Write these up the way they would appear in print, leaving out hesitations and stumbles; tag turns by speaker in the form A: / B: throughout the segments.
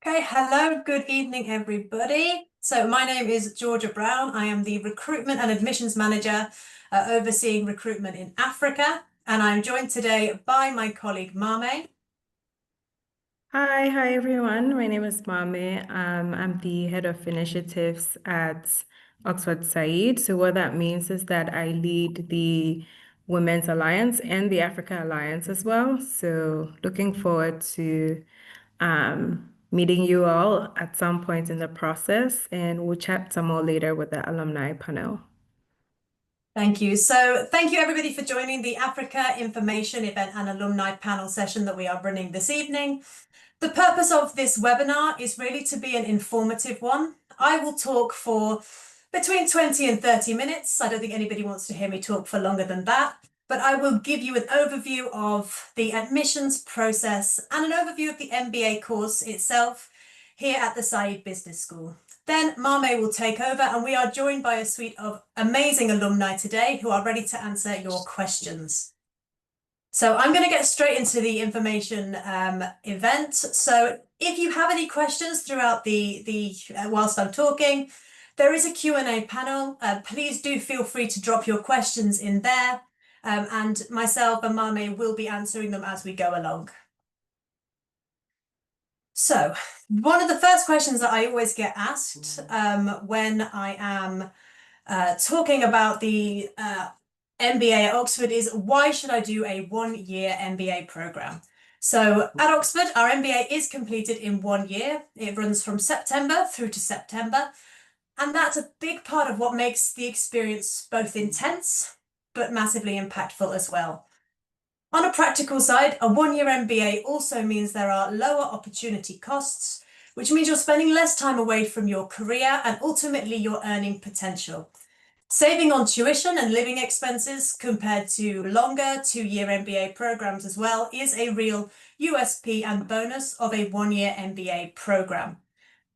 A: Okay, hello, good evening, everybody. So my name is Georgia Brown. I am the Recruitment and Admissions Manager overseeing recruitment in Africa. And I'm joined today by my colleague Mame.
B: Hi everyone. My name is Mame. I'm the head of initiatives at Oxford Saïd. So what that means is that I lead the Women's Alliance and the Africa Alliance as well. So looking forward to meeting you all at some point in the process, and we'll chat some more later with the alumni panel.
A: Thank you. So thank you everybody for joining the Africa Information Event and Alumni Panel session that we are running this evening. The purpose of this webinar is really to be an informative one. I will talk for between 20 and 30 minutes. I don't think anybody wants to hear me talk for longer than that, but I will give you an overview of the admissions process and an overview of the MBA course itself here at the Saïd Business School. Then Mame will take over, and we are joined by a suite of amazing alumni today who are ready to answer your questions. So I'm going to get straight into the information event. So if you have any questions throughout whilst I'm talking, there is a Q&A panel. Please do feel free to drop your questions in there, and myself and Mame will be answering them as we go along. So one of the first questions that I always get asked when I am talking about the MBA at Oxford is, why should I do a 1-year MBA program? So at Oxford, our MBA is completed in 1 year. It runs from September through to September. And that's a big part of what makes the experience both intense, but massively impactful as well. On a practical side, a 1-year MBA also means there are lower opportunity costs, which means you're spending less time away from your career and ultimately your earning potential. Saving on tuition and living expenses compared to longer 2-year MBA programs as well is a real USP and bonus of a 1-year MBA program.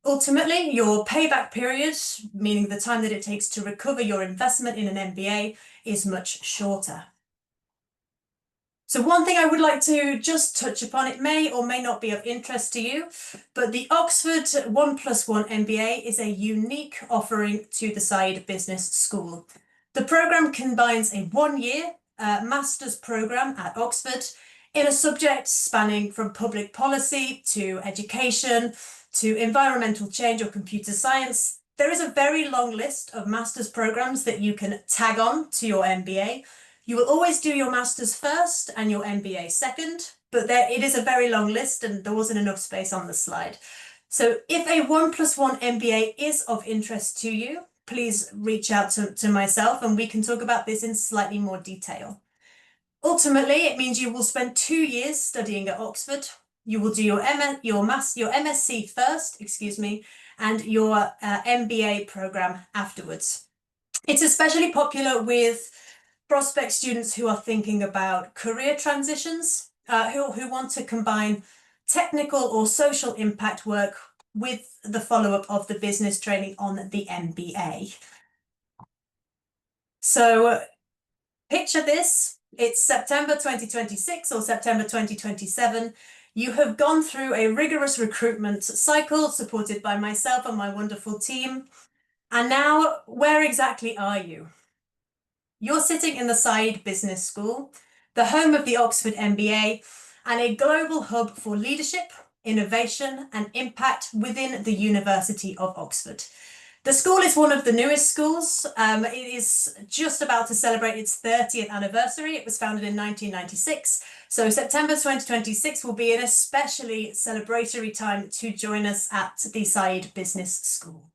A: Ultimately, your payback period, meaning the time that it takes to recover your investment in an MBA, is much shorter. So one thing I would like to just touch upon, it may or may not be of interest to you, but the Oxford 1+1 MBA is a unique offering to the Saïd Business School. The program combines a 1-year master's program at Oxford in a subject spanning from public policy to education to environmental change or computer science. There is a very long list of master's programs that you can tag on to your MBA. You will always do your master's first and your MBA second, but it is a very long list and there wasn't enough space on the slide. So if a 1+1 MBA is of interest to you, please reach out to myself and we can talk about this in slightly more detail. Ultimately, it means you will spend 2 years studying at Oxford. You will do your MSc first, and your MBA program afterwards. It's especially popular with prospect students who are thinking about career transitions, who want to combine technical or social impact work with the follow-up of the business training on the MBA. So picture this, it's September 2026 or September 2027. You have gone through a rigorous recruitment cycle supported by myself and my wonderful team. And now, where exactly are you? You're sitting in the Saïd Business School, the home of the Oxford MBA, and a global hub for leadership, innovation, and impact within the University of Oxford. The school is one of the newest schools. It is just about to celebrate its 30th anniversary. It was founded in 1996. So September 2026 will be an especially celebratory time to join us at the Saïd Business School.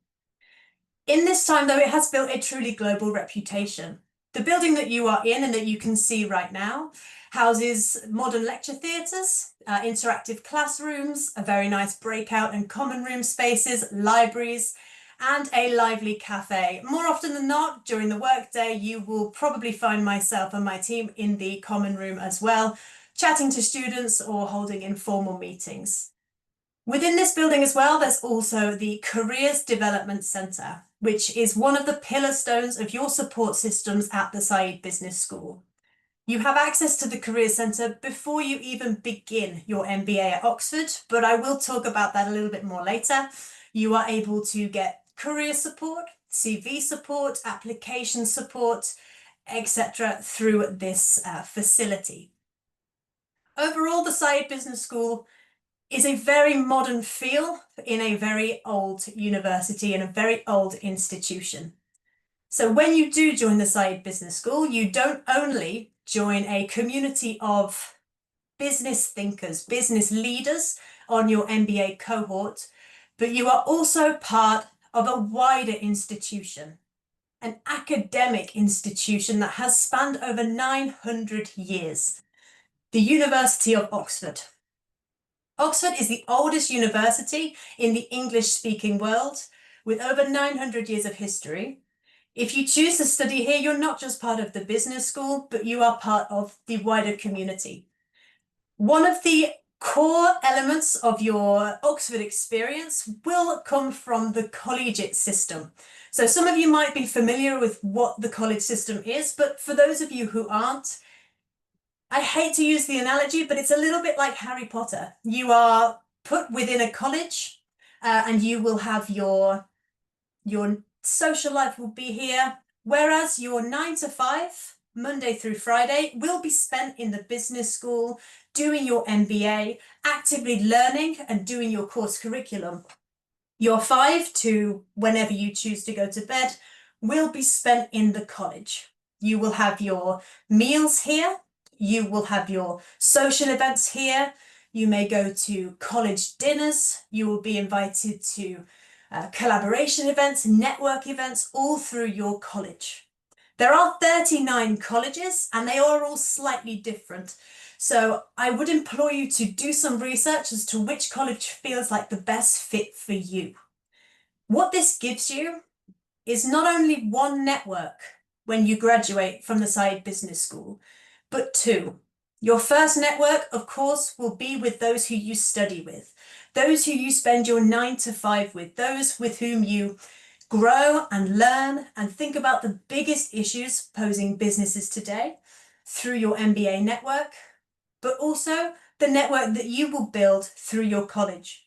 A: In this time, though, it has built a truly global reputation. The building that you are in and that you can see right now houses modern lecture theatres, interactive classrooms, a very nice breakout and common room spaces, libraries, and a lively cafe. More often than not, during the workday, you will probably find myself and my team in the common room as well, chatting to students or holding informal meetings. Within this building as well, there's also the Careers Development Centre, which is one of the pillar stones of your support systems at the Saïd Business School. You have access to the Career Centre before you even begin your MBA at Oxford, but I will talk about that a little bit more later. You are able to get career support, CV support, application support, etc. through this facility. Overall, the Saïd Business School is a very modern feel in a very old university and a very old institution. So when you do join the Saïd Business School, you don't only join a community of business thinkers, business leaders on your MBA cohort, but you are also part of a wider institution, an academic institution that has spanned over 900 years, the University of Oxford. Oxford is the oldest university in the English-speaking world, with over 900 years of history. If you choose to study here, you're not just part of the business school, but you are part of the wider community. One of the core elements of your Oxford experience will come from the collegiate system. So some of you might be familiar with what the college system is, but for those of you who aren't, I hate to use the analogy, but it's a little bit like Harry Potter. You are put within a college, and you will have your social life will be here, whereas your 9 to 5, Monday through Friday, will be spent in the business school, doing your MBA, actively learning and doing your course curriculum. Your 5 to whenever you choose to go to bed will be spent in the college. You will have your meals here. You will have your social events here. You may go to college dinners. You will be invited to collaboration events, network events, all through your college. There are 39 colleges and they are all slightly different. So I would implore you to do some research as to which college feels like the best fit for you. What this gives you is not only one network when you graduate from the Saïd Business School, but two. Your first network, of course, will be with those who you study with, those who you spend your 9 to 5 with, those with whom you grow and learn and think about the biggest issues posing businesses today through your MBA network, but also the network that you will build through your college.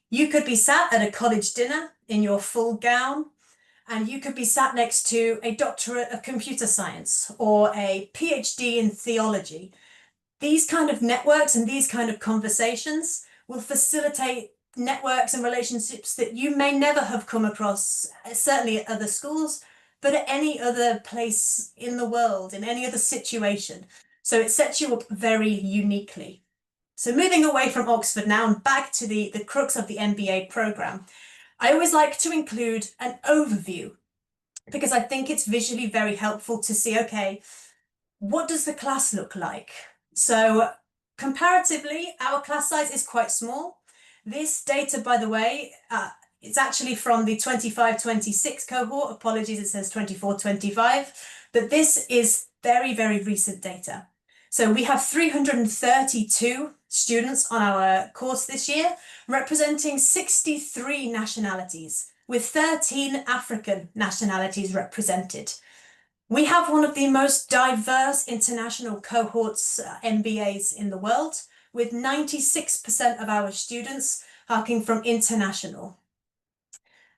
A: You could be sat at a college dinner in your full gown, and you could be sat next to a doctorate of computer science or a PhD in theology. These kind of networks and these kind of conversations will facilitate networks and relationships that you may never have come across, certainly at other schools, but at any other place in the world, in any other situation. So it sets you up very uniquely. So moving away from Oxford now and back to the crux of the MBA program, I always like to include an overview because I think it's visually very helpful to see, okay, what does the class look like? So comparatively, our class size is quite small. This data, by the way, it's actually from the 25-26 cohort. Apologies, it says 24-25, but this is very, very recent data. So we have 332 students on our course this year, representing 63 nationalities, with 13 African nationalities represented. We have one of the most diverse international cohorts, MBAs in the world, with 96% of our students coming from international.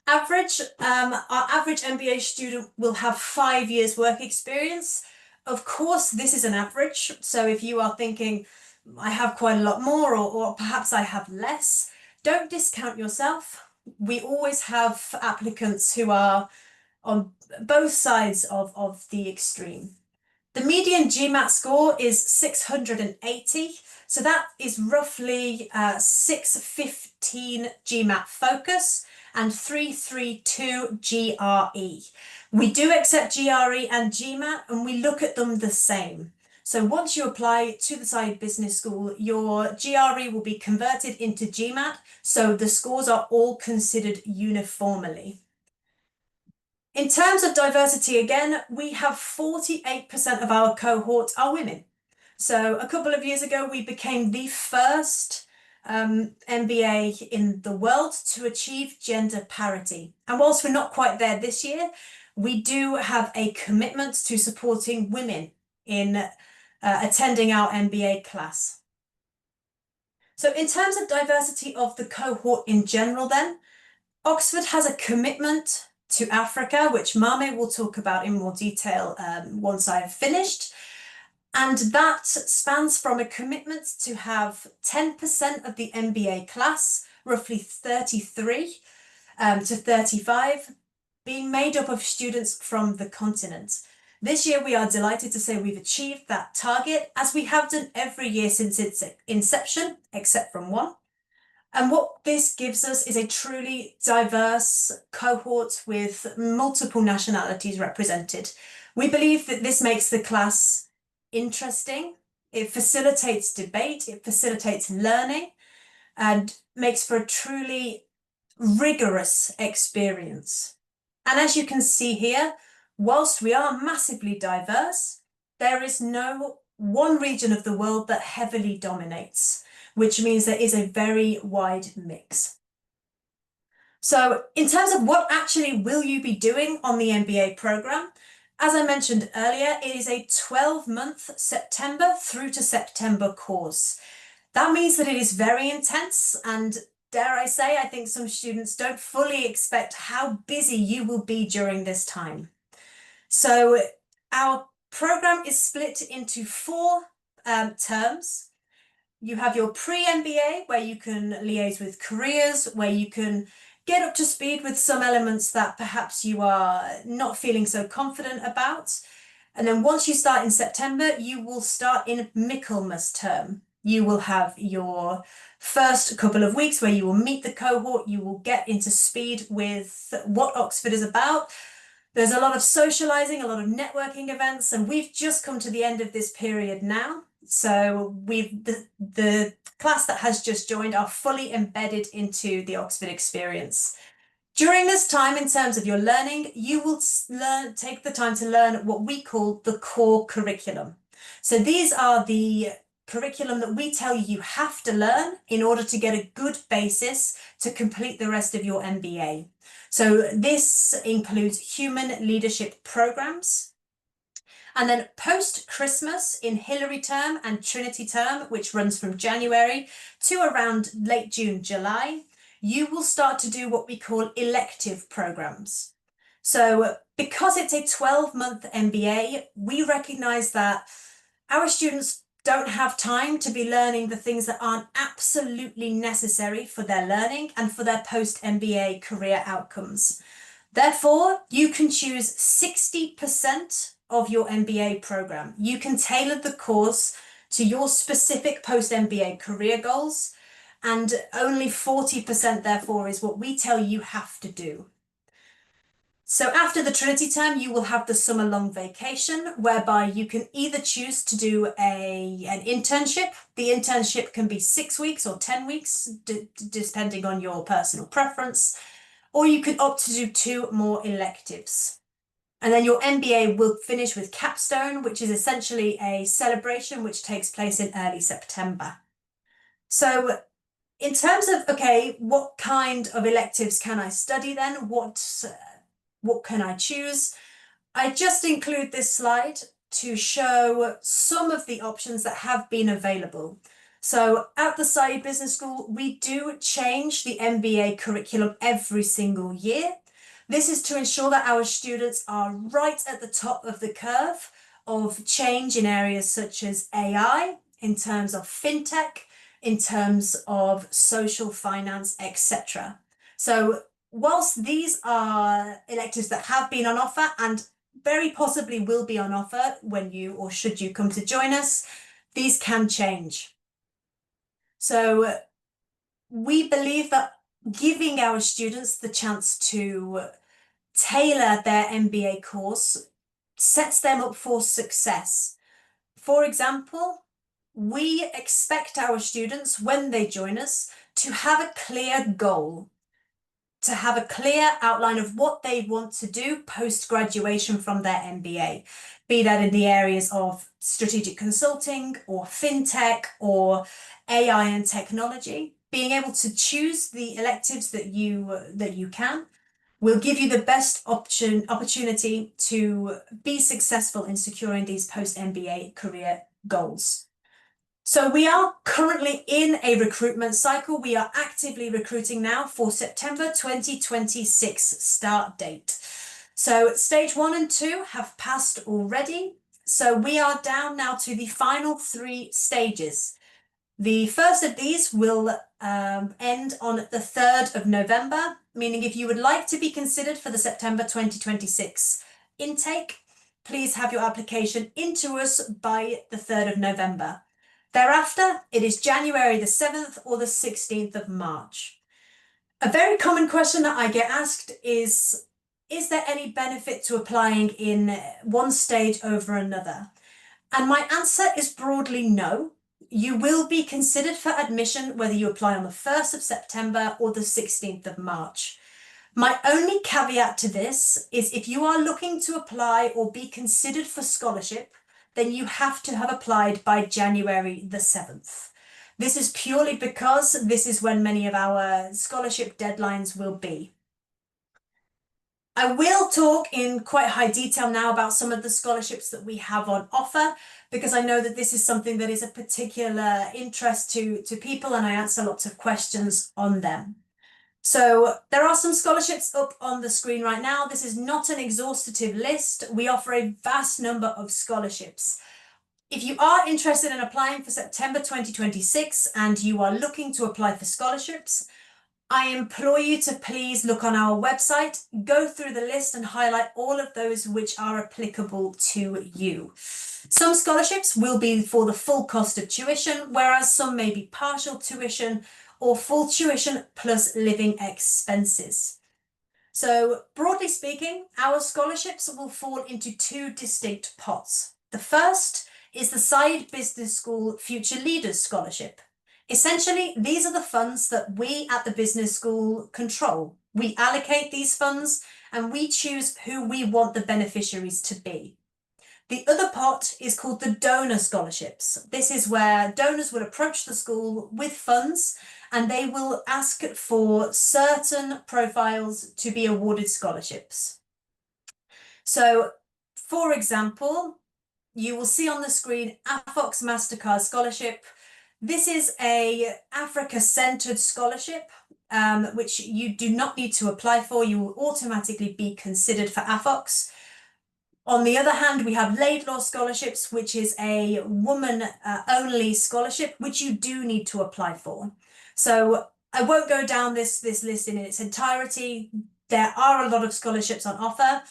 A: Our average MBA student will have 5 years work experience. Of course, this is an average. So if you are thinking, I have quite a lot more, or perhaps I have less, don't discount yourself. We always have applicants who are on both sides of the extreme. The median GMAT score is 680, so that is roughly 615 GMAT focus and 332 GRE. We do accept GRE and GMAT and we look at them the same. So once you apply to the Saïd Business School, your GRE will be converted into GMAT, so the scores are all considered uniformly. In terms of diversity, again, we have 48% of our cohort are women. So a couple of years ago, we became the first MBA in the world to achieve gender parity. And whilst we're not quite there this year, we do have a commitment to supporting women in attending our MBA class. So in terms of diversity of the cohort in general then, Oxford has a commitment to Africa, which Mame will talk about in more detail once I've finished. And that spans from a commitment to have 10% of the MBA class, roughly 33 to 35, being made up of students from the continent. This year, we are delighted to say we've achieved that target, as we have done every year since its inception, except from one. And what this gives us is a truly diverse cohort with multiple nationalities represented. We believe that this makes the class interesting, it facilitates debate, it facilitates learning, and makes for a truly rigorous experience. And as you can see here, whilst we are massively diverse, there is no one region of the world that heavily dominates, which means there is a very wide mix. So in terms of what actually will you be doing on the MBA program, as I mentioned earlier, it is a 12-month September through to September course. That means that it is very intense, and dare I say, I think some students don't fully expect how busy you will be during this time. So our program is split into 4 terms. You have your pre-MBA, where you can liaise with careers, where you can get up to speed with some elements that perhaps you are not feeling so confident about. And then once you start in September, you will start in Michaelmas term. You will have your first couple of weeks where you will meet the cohort, you will get into speed with what Oxford is about. There's a lot of socializing, a lot of networking events, and we've just come to the end of this period now. So the class that has just joined are fully embedded into the Oxford experience. During this time, in terms of your learning, you will take the time to learn what we call the core curriculum. So these are the curriculum that we tell you have to learn in order to get a good basis to complete the rest of your MBA. So this includes human leadership programs. And then post-Christmas in Hilary term and Trinity term, which runs from January to around late June, July, you will start to do what we call elective programs. So because it's a 12-month MBA, we recognize that our students don't have time to be learning the things that aren't absolutely necessary for their learning and for their post-MBA career outcomes. Therefore, you can choose 60% of your MBA program. You can tailor the course to your specific post-MBA career goals, and only 40% therefore is what we tell you have to do. So after the Trinity term, you will have the summer long vacation, whereby you can either choose to do an internship. The internship can be 6 weeks or 10 weeks, depending on your personal preference, or you could opt to do 2 more electives. And then your MBA will finish with capstone, which is essentially a celebration which takes place in early September. So in terms of, okay, what kind of electives can I study then? What can I choose? I just include this slide to show some of the options that have been available. So at the Saïd Business School, we do change the MBA curriculum every single year. This is to ensure that our students are right at the top of the curve of change in areas such as AI, in terms of fintech, in terms of social finance, etc. So whilst these are electives that have been on offer and very possibly will be on offer when you or should you come to join us, these can change. So we believe that giving our students the chance to tailor their MBA course sets them up for success. For example, we expect our students, when they join us, to have a clear goal, to have a clear outline of what they want to do post-graduation from their MBA, be that in the areas of strategic consulting or fintech or AI and technology. Being able to choose the electives that you can will give you the best opportunity to be successful in securing these post-MBA career goals. So we are currently in a recruitment cycle. We are actively recruiting now for September 2026 start date. So stage 1 and 2 have passed already. So we are down now to the final 3 stages. The first of these will end on the 3rd of November, meaning if you would like to be considered for the September 2026 intake, please have your application into us by the 3rd of November. Thereafter, it is January the 7th or the 16th of March. A very common question that I get asked is there any benefit to applying in one stage over another? And my answer is broadly no. You will be considered for admission whether you apply on the 1st of September or the 16th of March. My only caveat to this is if you are looking to apply or be considered for scholarship, then you have to have applied by January the 7th. This is purely because this is when many of our scholarship deadlines will be. I will talk in quite high detail now about some of the scholarships that we have on offer, because I know that this is something that is of particular interest to people, and I answer lots of questions on them. So there are some scholarships up on the screen right now. This is not an exhaustive list. We offer a vast number of scholarships. If you are interested in applying for September 2026 and you are looking to apply for scholarships, I implore you to please look on our website, go through the list and highlight all of those which are applicable to you. Some scholarships will be for the full cost of tuition, whereas some may be partial tuition or full tuition plus living expenses. So broadly speaking, our scholarships will fall into 2 distinct pots. The first is the Saïd Business School Future Leaders Scholarship. Essentially, these are the funds that we at the business school control. We allocate these funds and we choose who we want the beneficiaries to be. The other pot is called the donor scholarships. This is where donors will approach the school with funds and they will ask for certain profiles to be awarded scholarships. So, for example, you will see on the screen AFOX MasterCard Scholarship. This is a Africa-centered scholarship, which you do not need to apply for. You will automatically be considered for AFOX. On the other hand, we have Laidlaw scholarships, which is a woman-only scholarship, which you do need to apply for. So I won't go down this list in its entirety. There are a lot of scholarships on offer.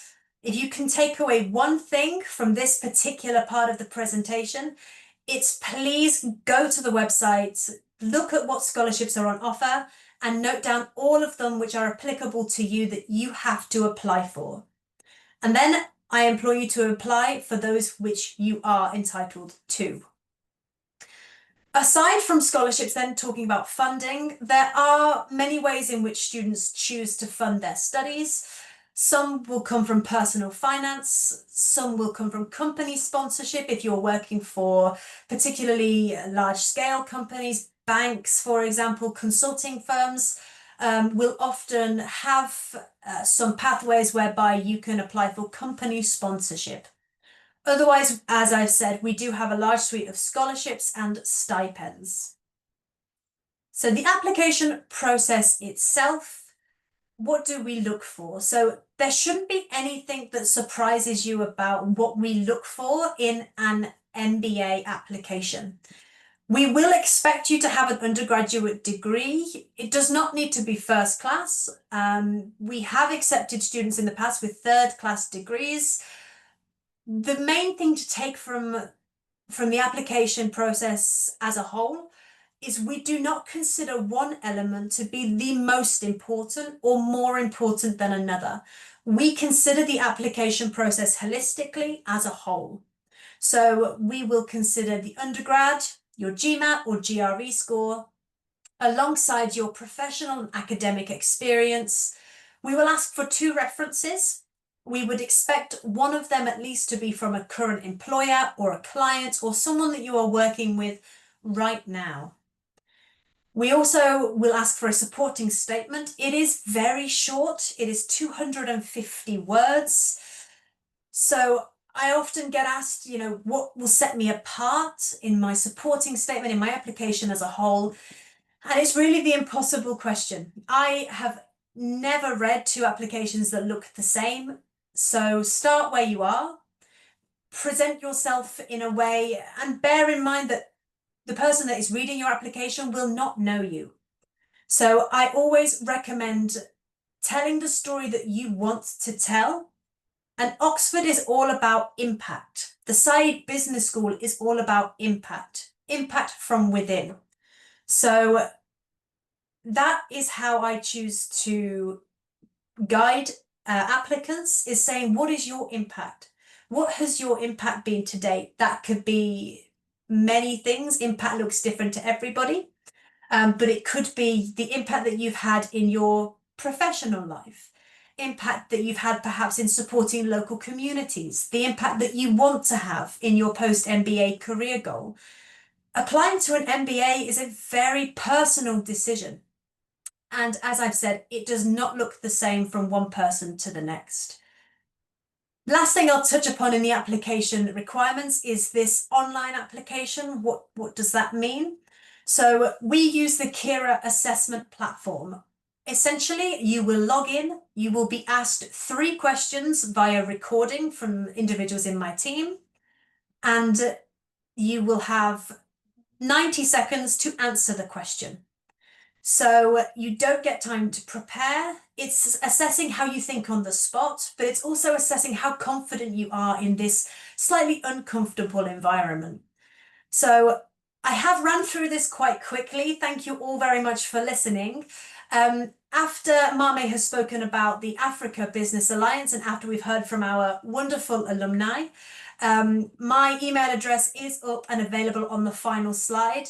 A: If you can take away one thing from this particular part of the presentation, it's please go to the website, look at what scholarships are on offer, and note down all of them which are applicable to you that you have to apply for. And then I implore you to apply for those which you are entitled to. Aside from scholarships, then talking about funding, there are many ways in which students choose to fund their studies. Some will come from personal finance, some will come from company sponsorship if you're working for particularly large-scale companies, banks, for example, consulting firms will often have some pathways whereby you can apply for company sponsorship. Otherwise, as I've said, we do have a large suite of scholarships and stipends. So the application process itself, what do we look for? So there shouldn't be anything that surprises you about what we look for in an MBA application. We will expect you to have an undergraduate degree. It does not need to be first class. We have accepted students in the past with third-class degrees. The main thing to take from the application process as a whole is we do not consider one element to be the most important or more important than another. We consider the application process holistically as a whole. So we will consider the undergrad, your GMAT or GRE score, alongside your professional and academic experience. We will ask for 2 references. We would expect one of them at least to be from a current employer or a client or someone that you are working with right now. We also will ask for a supporting statement. It is very short. It is 250 words. So I often get asked, what will set me apart in my supporting statement, in my application as a whole? And it's really the impossible question. I have never read two applications that look the same. So start where you are, present yourself in a way, and bear in mind that the person that is reading your application will not know you. So I always recommend telling the story that you want to tell. And Oxford is all about impact. The Saïd Business School is all about impact from within. So that is how I choose to guide applicants, is saying, what is your impact? What has your impact been to date? That could be many things. Impact looks different to everybody. But it could be the impact that you've had in your professional life, impact that you've had perhaps in supporting local communities, the impact that you want to have in your post-MBA career goal. Applying to an MBA is a very personal decision. And as I've said, it does not look the same from one person to the next. Last thing I'll touch upon in the application requirements is this online application. What does that mean? So we use the Kira assessment platform. Essentially, you will log in, you will be asked 3 questions via recording from individuals in my team, and you will have 90 seconds to answer the question. So you don't get time to prepare. It's assessing how you think on the spot, but it's also assessing how confident you are in this slightly uncomfortable environment. So I have run through this quite quickly. Thank you all very much for listening. After Mame has spoken about the Africa Business Alliance and after we've heard from our wonderful alumni, my email address is up and available on the final slide.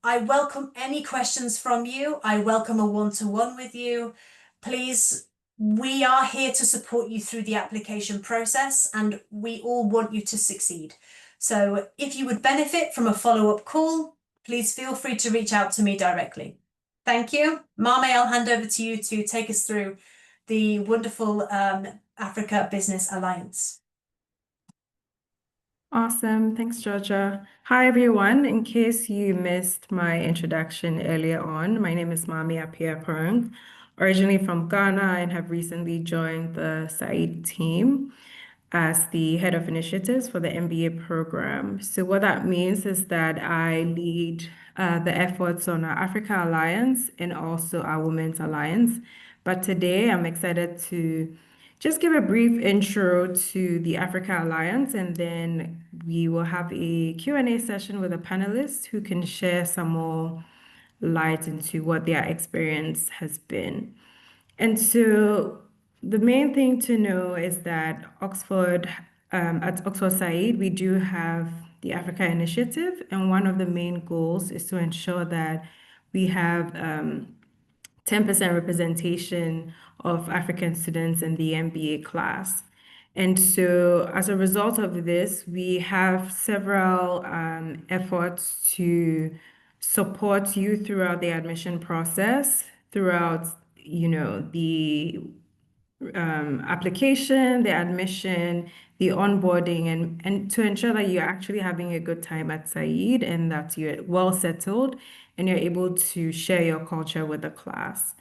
A: I welcome any questions from you. I welcome a one-to-one with you. Please, we are here to support you through the application process and we all want you to succeed. So if you would benefit from a follow-up call, please feel free to reach out to me directly. Thank you. Mame, I'll hand over to you to take us through the wonderful Africa Business Alliance.
B: Awesome. Thanks, Georgia. Hi, everyone. In case you missed my introduction earlier on, my name is Mami Apia-Perung, originally from Ghana and have recently joined the Saïd team as the head of initiatives for the MBA program. So what that means is that I lead the efforts on our Africa Alliance and also our Women's Alliance. But today I'm excited to just give a brief intro to the Africa Alliance, and then we will have a Q&A session with the panelists who can share some more light into what their experience has been. And so the main thing to know is that at Oxford Saïd, we do have the Africa Initiative, and one of the main goals is to ensure that we have 10% representation of African students in the MBA class. And so as a result of this, we have several efforts to support you throughout the admission process, throughout, the application, the admission, the onboarding, and to ensure that you're actually having a good time at Saïd and that you're well settled and you're able to share your culture with the class.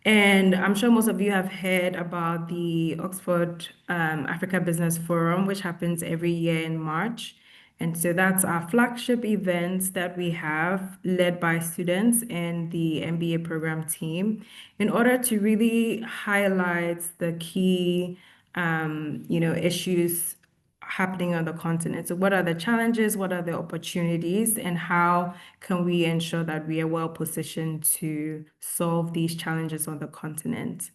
B: And I'm sure most of you have heard about the Oxford Africa Business Forum, which happens every year in March. And so that's our flagship event that we have led by students and the MBA program team in order to really highlight the key, issues happening on the continent. So what are the challenges, what are the opportunities, and how can we ensure that we are well positioned to solve these challenges on the continent?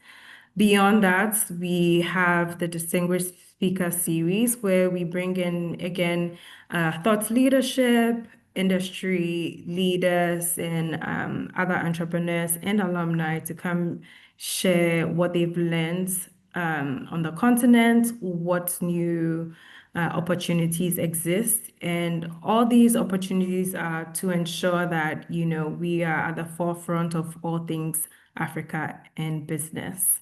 B: Beyond that, we have the Distinguished Speaker Series where we bring in, again, thought leadership, industry leaders, and other entrepreneurs and alumni to come share what they've learned on the continent, what new opportunities exist. And all these opportunities are to ensure that, we are at the forefront of all things Africa and business.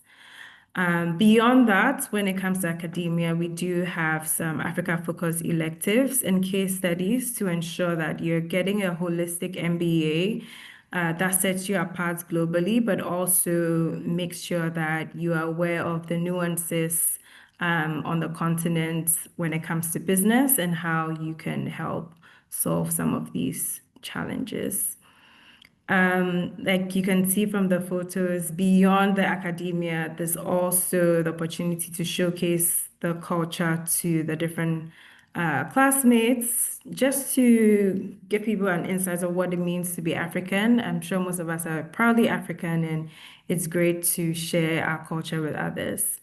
B: Beyond that, when it comes to academia, we do have some Africa-focused electives and case studies to ensure that you're getting a holistic MBA that sets you apart globally, but also makes sure that you are aware of the nuances on the continent when it comes to business and how you can help solve some of these challenges. Like you can see from the photos, beyond the academia, there's also the opportunity to showcase the culture to the different classmates, just to give people an insight of what it means to be African. I'm sure most of us are proudly African, and it's great to share our culture with others.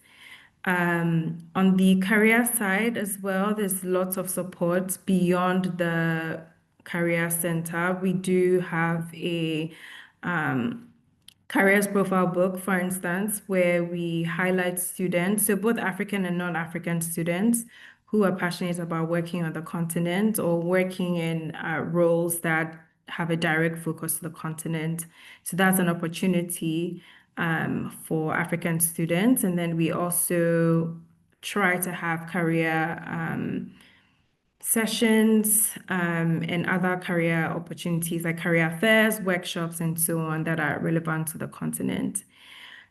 B: On the career side as well, there's lots of support beyond the career center. We do have a careers profile book, for instance, where we highlight students, so both African and non-African students who are passionate about working on the continent or working in roles that have a direct focus to the continent. So that's an opportunity for African students. And then we also try to have career sessions and other career opportunities like career fairs, workshops, and so on that are relevant to the continent.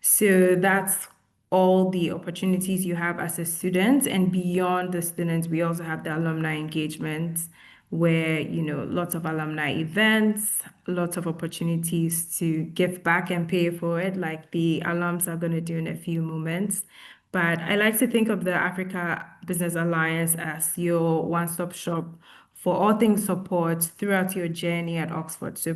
B: So that's all the opportunities you have as a student. And beyond the students, we also have the alumni engagement where, lots of alumni events, lots of opportunities to give back and pay for it, like the alums are going to do in a few moments. But I like to think of the Africa Business Alliance as your one-stop shop for all things support throughout your journey at Oxford. So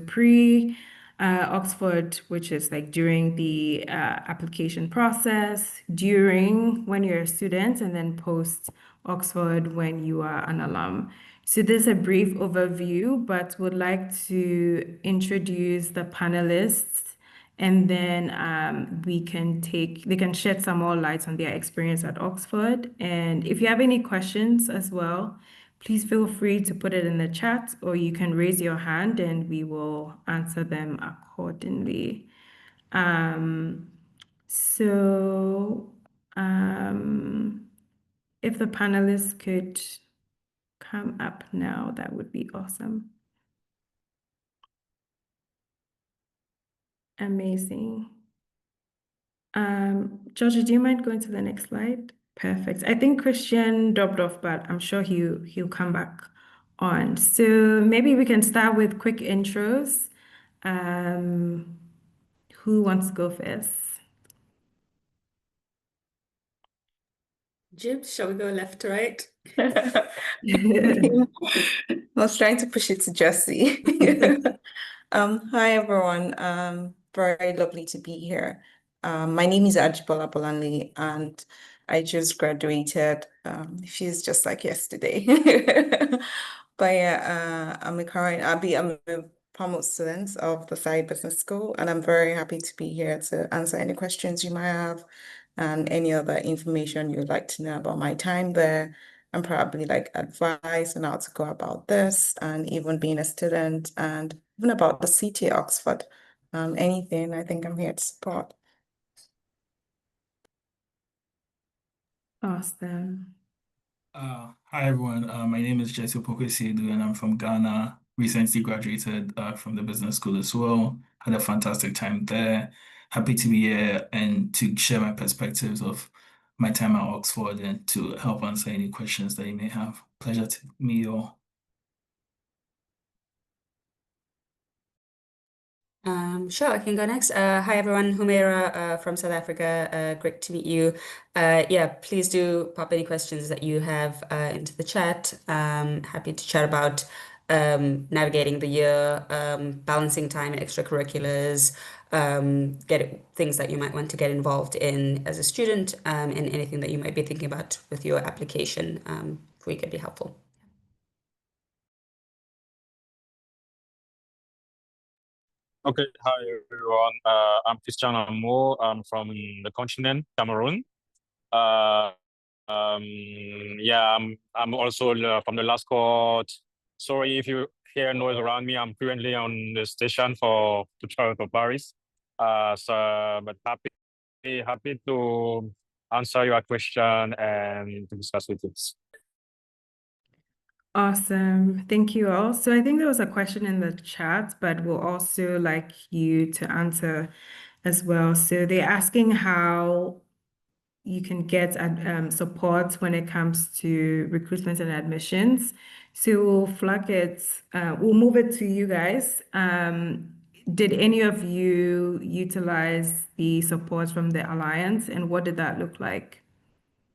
B: Oxford, which is like during the application process, during when you're a student, and then post Oxford when you are an alum. So this is a brief overview, but would like to introduce the panelists, and then they can shed some more light on their experience at Oxford. And if you have any questions as well, please feel free to put it in the chat, or you can raise your hand and we will answer them accordingly. So if the panelists could come up now, that would be awesome. Amazing. Georgia, do you mind going to the next slide? Perfect. I think Christian dropped off, but I'm sure he'll come back on. So maybe we can start with quick intros. Who wants to go first?
C: Jim, shall we go left to right?
D: I was trying to push it to Jesse. Hi everyone. Very lovely to be here. My name is Ajibola Bolanle, and I just graduated. It feels just like yesterday. But yeah, I'm a promote student of the Saïd Business School, and I'm very happy to be here to answer any questions you might have and any other information you'd like to know about my time there, and probably like advice on how to go about this, and even being a student, and even about the city, Oxford. Anything, I think I'm here to support.
B: Awesome.
E: Hi everyone. My name is Jesse Opoku-Sedu and I'm from Ghana. Recently graduated from the business school as well. Had a fantastic time there. Happy to be here and to share my perspectives of my time at Oxford and to help answer any questions that you may have. Pleasure to meet you all.
C: Sure, I can go next. Hi everyone, Humaira from South Africa. Great to meet you. Yeah, please do pop any questions that you have into the chat. Happy to chat about navigating the year, balancing time, extracurriculars, things that you might want to get involved in as a student, and anything that you might be thinking about with your application. If we could be helpful.
F: Okay, hi everyone. I'm Christian Amo. I'm from the continent, Cameroon. Yeah, I'm also from the last cohort. Sorry if you hear noise around me. I'm currently on the station to travel to Paris. But happy to answer your question and to discuss with you.
B: Awesome. Thank you all. So I think there was a question in the chat, but we'll also like you to answer as well. So they're asking how you can get support when it comes to recruitment and admissions. So we'll flag it, we'll move it to you guys. Did any of you utilize the support from the Alliance, and what did that look like?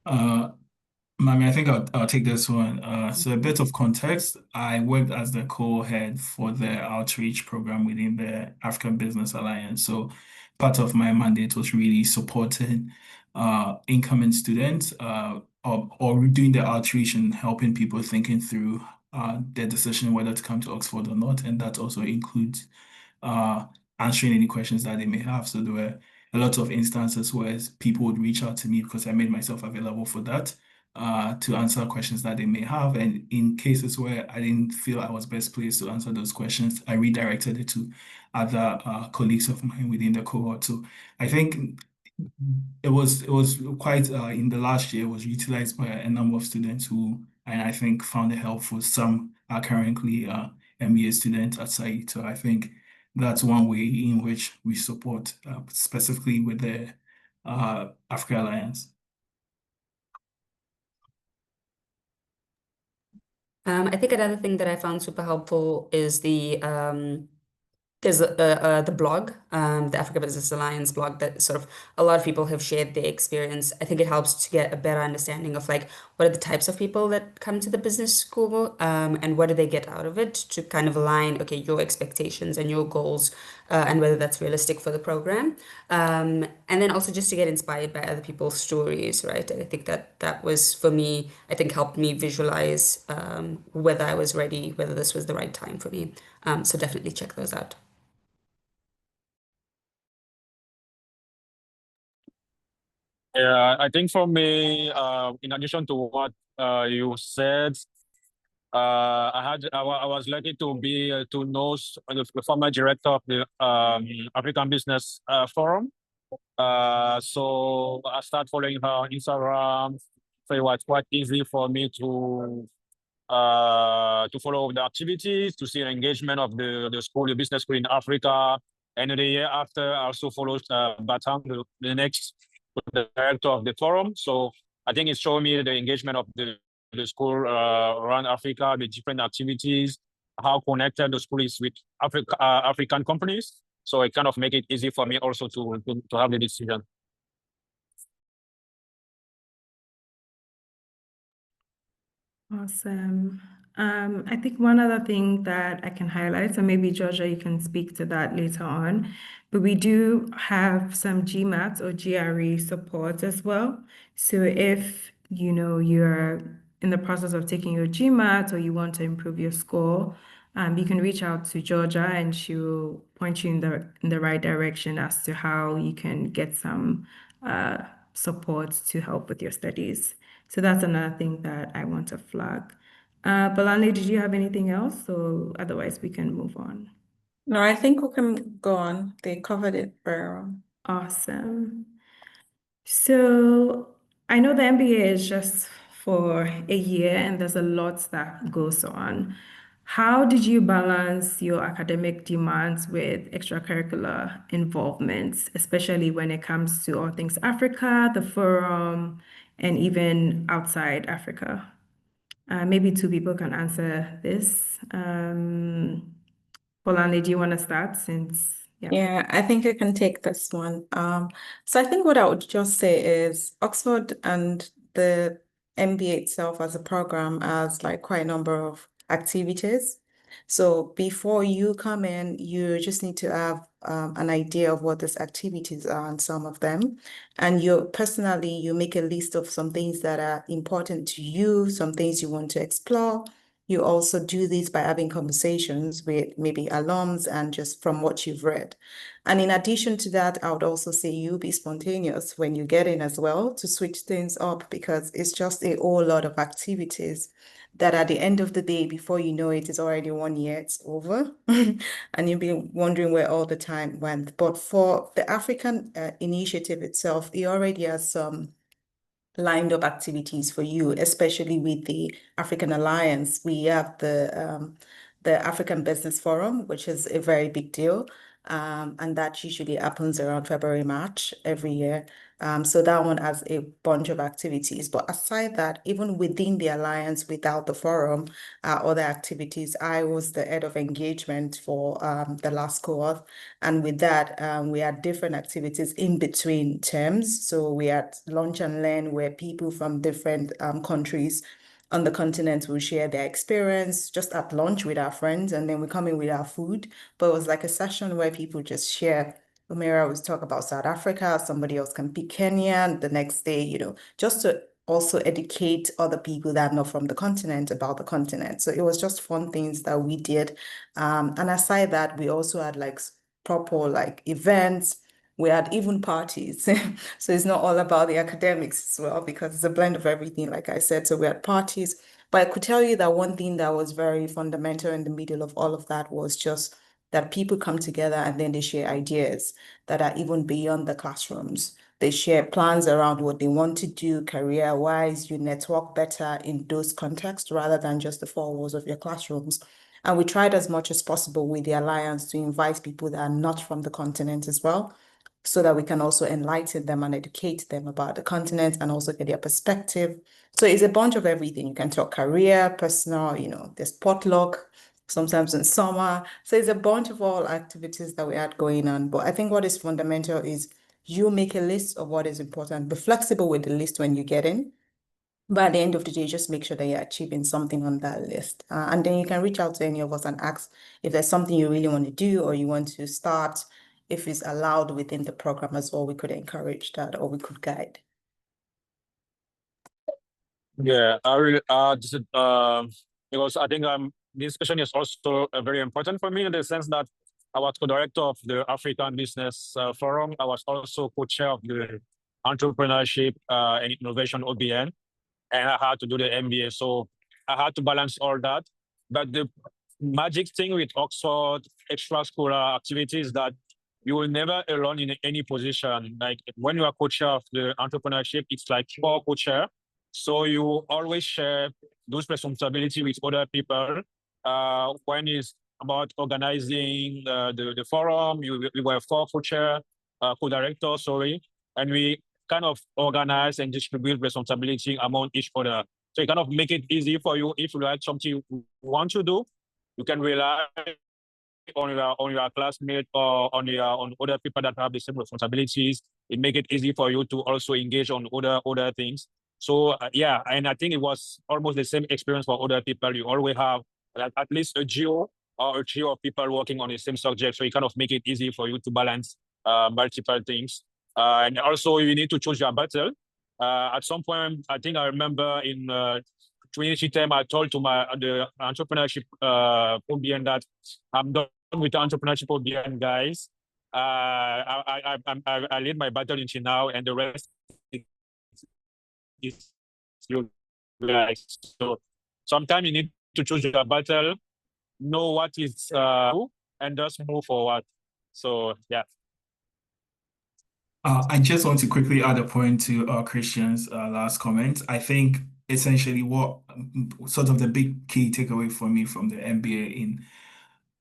E: Mami, I think I'll take this one. So a bit of context. I worked as the co-head for the outreach program within the African Business Alliance. So part of my mandate was really supporting incoming students or doing the outreach and helping people thinking through their decision whether to come to Oxford or not. And that also includes uh, answering any questions that they may have. So there were a lot of instances where people would reach out to me because I made myself available for that to answer questions that they may have. And in cases where I didn't feel I was best placed to answer those questions, I redirected it to other colleagues of mine within the cohort. So I think it was quite in the last year, it was utilized by a number of students who and I think found it helpful. Some are currently MBA students at Saïd. So I think that's one way in which we support specifically with the Africa Alliance.
C: I think another thing that I found super helpful is there's the blog, the Africa Business Alliance blog that sort of a lot of people have shared their experience. I think it helps to get a better understanding of like what are the types of people that come to the business school, and what do they get out of it to kind of align, okay, your expectations and your goals, and whether that's realistic for the program. And then also just to get inspired by other people's stories, right? I think that was for me, I think helped me visualize whether I was ready, whether this was the right time for me. So definitely check those out.
F: Yeah, I think for me, in addition to what you said, I was lucky to be to know the former director of the African Business Forum. So I started following her on Instagram. So it was quite easy for me to follow the activities, to see the engagement of the school, the business school in Africa. And the year after, I also followed Batam, the next director of the forum. So I think it's showing me the engagement of the school around Africa, the different activities, how connected the school is with African companies. So it kind of make it easy for me also to have the decision.
B: Awesome. I think one other thing that I can highlight, so maybe Georgia, you can speak to that later on, but we do have some GMAT or GRE support as well. So if you know you're in the process of taking your GMAT or you want to improve your score, you can reach out to Georgia and she'll point you in the right direction as to how you can get some support to help with your studies. So that's another thing that I want to flag. Balani, did you have anything else? So otherwise we can move on.
D: No, I think we can go on. They covered it very well.
B: Awesome. So I know the MBA is just for a year and there's a lot that goes on. How did you balance your academic demands with extracurricular involvements, especially when it comes to all things Africa, the forum, and even outside Africa? Maybe two people can answer this. Polani, do you want to start since, yeah.
D: Yeah, I think I can take this one. So I think what I would just say is Oxford and the MBA itself as a program has like quite a number of activities. So before you come in, you just need to have an idea of what these activities are and some of them. And you make a list of some things that are important to you, some things you want to explore. you also do this by having conversations with maybe alums and just from what you've read. And in addition to that, I would also say you be spontaneous when you get in as well to switch things up, because it's just a whole lot of activities that at the end of the day, before you know it, it's already 1 year, it's over. And you'll be wondering where all the time went. But for the African initiative itself, it already has some lined up activities for you, especially with the African Alliance. We have the African Business Forum, which is a very big deal. And that usually happens around February, March every year. So that one has a bunch of activities. But aside that, even within the Alliance, without the forum, other activities, I was the head of engagement for the last cohort. And with that, we had different activities in between terms. So we had lunch and learn where people from different countries on the continent will share their experience just at lunch with our friends, and then we come in with our food. But it was like a session where people just share. Omera was talk about South Africa, somebody else can pick Kenya, and the next day, just to also educate other people that are not from the continent about the continent. So it was just fun things that we did. And aside that, we also had like proper like events. We had even parties. So it's not all about the academics as well, because it's a blend of everything, like I said. So we had parties. But I could tell you that one thing that was very fundamental in the middle of all of that was just that people come together and then they share ideas that are even beyond the classrooms. They share plans around what they want to do career-wise. You network better in those contexts rather than just the four walls of your classrooms. And we tried as much as possible with the Alliance to invite people that are not from the continent as well, so that we can also enlighten them and educate them about the continent and also get their perspective. So it's a bunch of everything. You can talk career, personal, there's potluck, sometimes in summer. So it's a bunch of all activities that we had going on. But I think what is fundamental is you make a list of what is important. Be flexible with the list when you get in. But at the end of the day, just make sure that you're achieving something on that list. And then you can reach out to any of us and ask if there's something you really want to do or you want to start. If it's allowed within the program as well, we could encourage that or we could guide.
F: Yeah, I really because I think this question is also very important for me in the sense that I was co-director of the African Business Forum. I was also co-chair of the Entrepreneurship and Innovation OBN, and I had to do the MBA. So I had to balance all that. But the magic thing with Oxford extracurricular activities is that you will never alone in any position. Like when you are co-chair of the entrepreneurship, it's like you're co-chair. So you always share those responsibilities with other people. When it's about organizing the forum, we were four co-chair, co-director, sorry, and we kind of organize and distribute responsibility among each other. So it kind of make it easy for you if you like something you want to do. You can rely on your classmate or on other people that have the same responsibilities. It make it easy for you to also engage on other things. So yeah, and I think it was almost the same experience for other people. You always have like at least a geo or a trio of people working on the same subject. So it kind of make it easy for you to balance multiple things. And also you need to choose your battle. At some point, I think I remember in 2010, I told to the entrepreneurship OBN that I'm done with the entrepreneurship OBN, guys. I lead my battle until now, and the rest is you guys. So sometimes you need to choose your battle, know what is and just move forward. So yeah.
E: I just want to quickly add a point to Christian's last comment. I think essentially what sort of the big key takeaway for me from the MBA in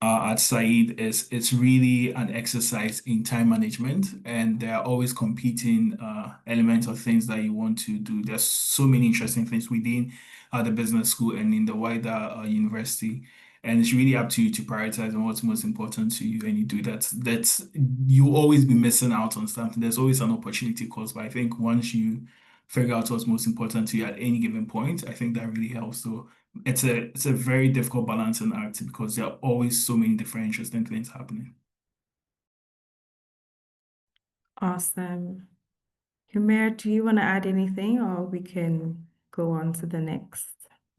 E: at Saïd is it's really an exercise in time management, and there are always competing elements of things that you want to do. There's so many interesting things within the business school and in the wider university. And it's really up to you to prioritize on what's most important to you, and you do that. That's you always be missing out on something. There's always an opportunity cost, but I think once you figure out what's most important to you at any given point, I think that really helps. So it's a very difficult balancing act because there are always so many different interesting things happening.
B: Awesome. Humaira, do you want to add anything or we can go on to the next?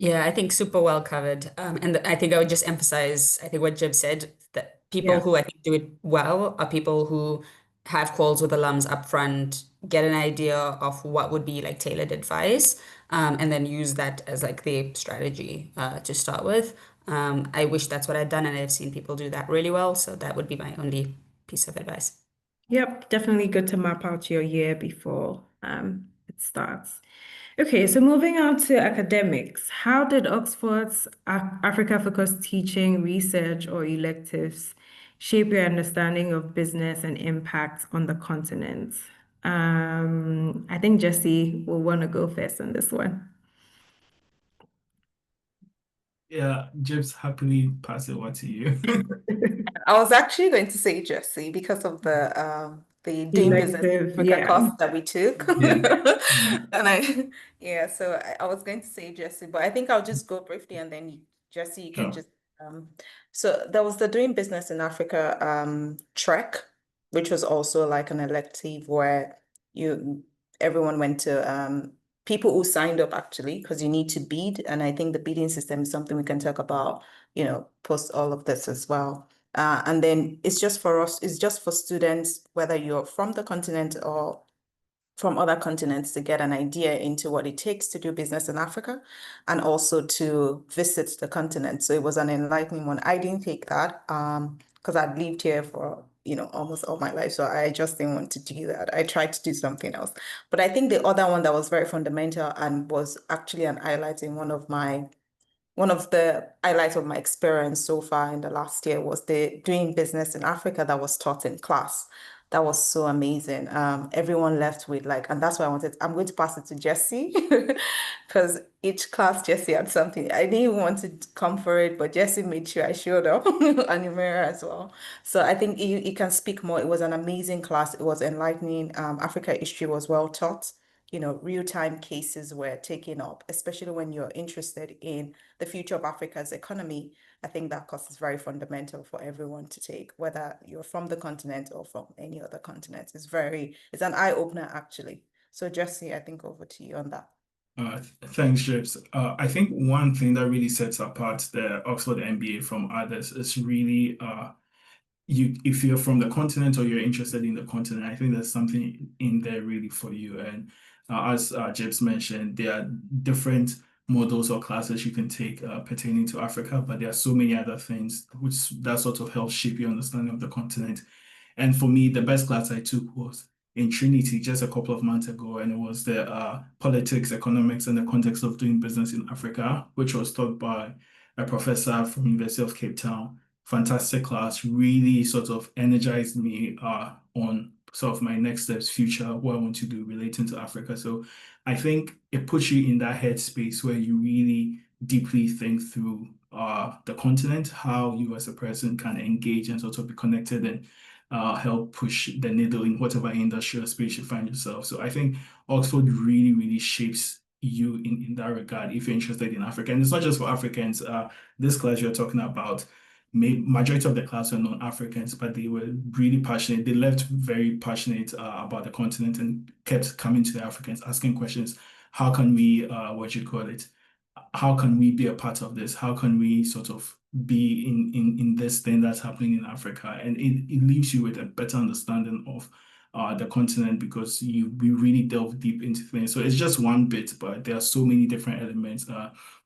C: Yeah, I think super well covered. And I think I would just emphasize, I think what Jib said, that people
B: Yeah.
C: who I think do it well are people who have calls with alums upfront, get an idea of what would be like tailored advice, and then use that as like the strategy to start with. I wish that's what I'd done, and I've seen people do that really well. So that would be my only piece of advice.
B: Yep, definitely good to map out your year before it starts. Okay, so moving on to academics, how did Oxford's Africa-focused teaching, research, or electives shape your understanding of business and impact on the continent? I think Jesse will want to go first on this one.
E: Yeah, Jibs, happily pass it over to you.
D: I was actually going to say Jesse because of the doing business in
B: Elective,
D: Africa
B: yeah.
D: course that we took.
E: Yeah. Yeah.
D: And so I was going to say Jesse, but I think I'll just go briefly and then Jesse, you can
E: Sure.
D: just so there was the doing business in Africa trek, which was also like an elective where everyone went to people who signed up actually, because you need to bid. And I think the bidding system is something we can talk about, post all of this as well. And then it's just for us, it's just for students, whether you're from the continent or from other continents, to get an idea into what it takes to do business in Africa and also to visit the continent. So it was an enlightening one. I didn't take that because I'd lived here for almost all my life. So I just didn't want to do that. I tried to do something else. But I think the other one that was very fundamental and was actually an highlight in one of the highlights of my experience so far in the last year was the doing business in Africa that was taught in class. That was so amazing. Everyone left with and that's why I'm going to pass it to Jesse because each class Jesse had something. I didn't even want to come for it, but Jesse made sure I showed up and Umera as well. So I think you can speak more. It was an amazing class. It was enlightening. Africa history was well taught. Real-time cases were taken up, especially when you're interested in the future of Africa's economy. I think that course is very fundamental for everyone to take, whether you're from the continent or from any other continent. It's an eye-opener actually. So Jesse, I think over to you on that.
E: Thanks, Jibs. I think one thing that really sets apart the Oxford MBA from others is really if you're from the continent or you're interested in the continent, I think there's something in there really for you. And as Jibs mentioned, there are different models or classes you can take pertaining to Africa, but there are so many other things that sort of help shape your understanding of the continent. And for me, the best class I took was in Trinity just a couple of months ago, and it was the politics, economics, and the context of doing business in Africa, which was taught by a professor from University of Cape Town. Fantastic class, really sort of energized me on sort of my next steps, future, what I want to do relating to Africa. So I think it puts you in that headspace where you really deeply think through the continent, how you as a person can engage and sort of be connected and help push the needle in whatever industrial space you find yourself. So I think Oxford really, really shapes you in that regard if you're interested in Africa. And it's not just for Africans. This class you're talking about, majority of the class were non-Africans, but they were really passionate. They left very passionate about the continent and kept coming to the Africans, asking questions. How can we, how can we be a part of this? How can we sort of be in this thing that's happening in Africa? And it leaves you with a better understanding of the continent because we really delve deep into things. So it's just one bit, but there are so many different elements.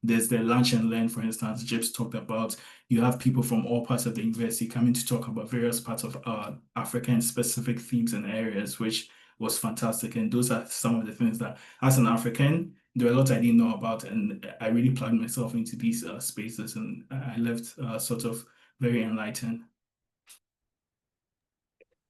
E: There's the lunch and learn, for instance, Jibs talked about. You have people from all parts of the university coming to talk about various parts of African specific themes and areas, which was fantastic. And those are some of the things that, as an African, there are a lot I didn't know about, and I really plugged myself into these spaces, and I left sort of very enlightened.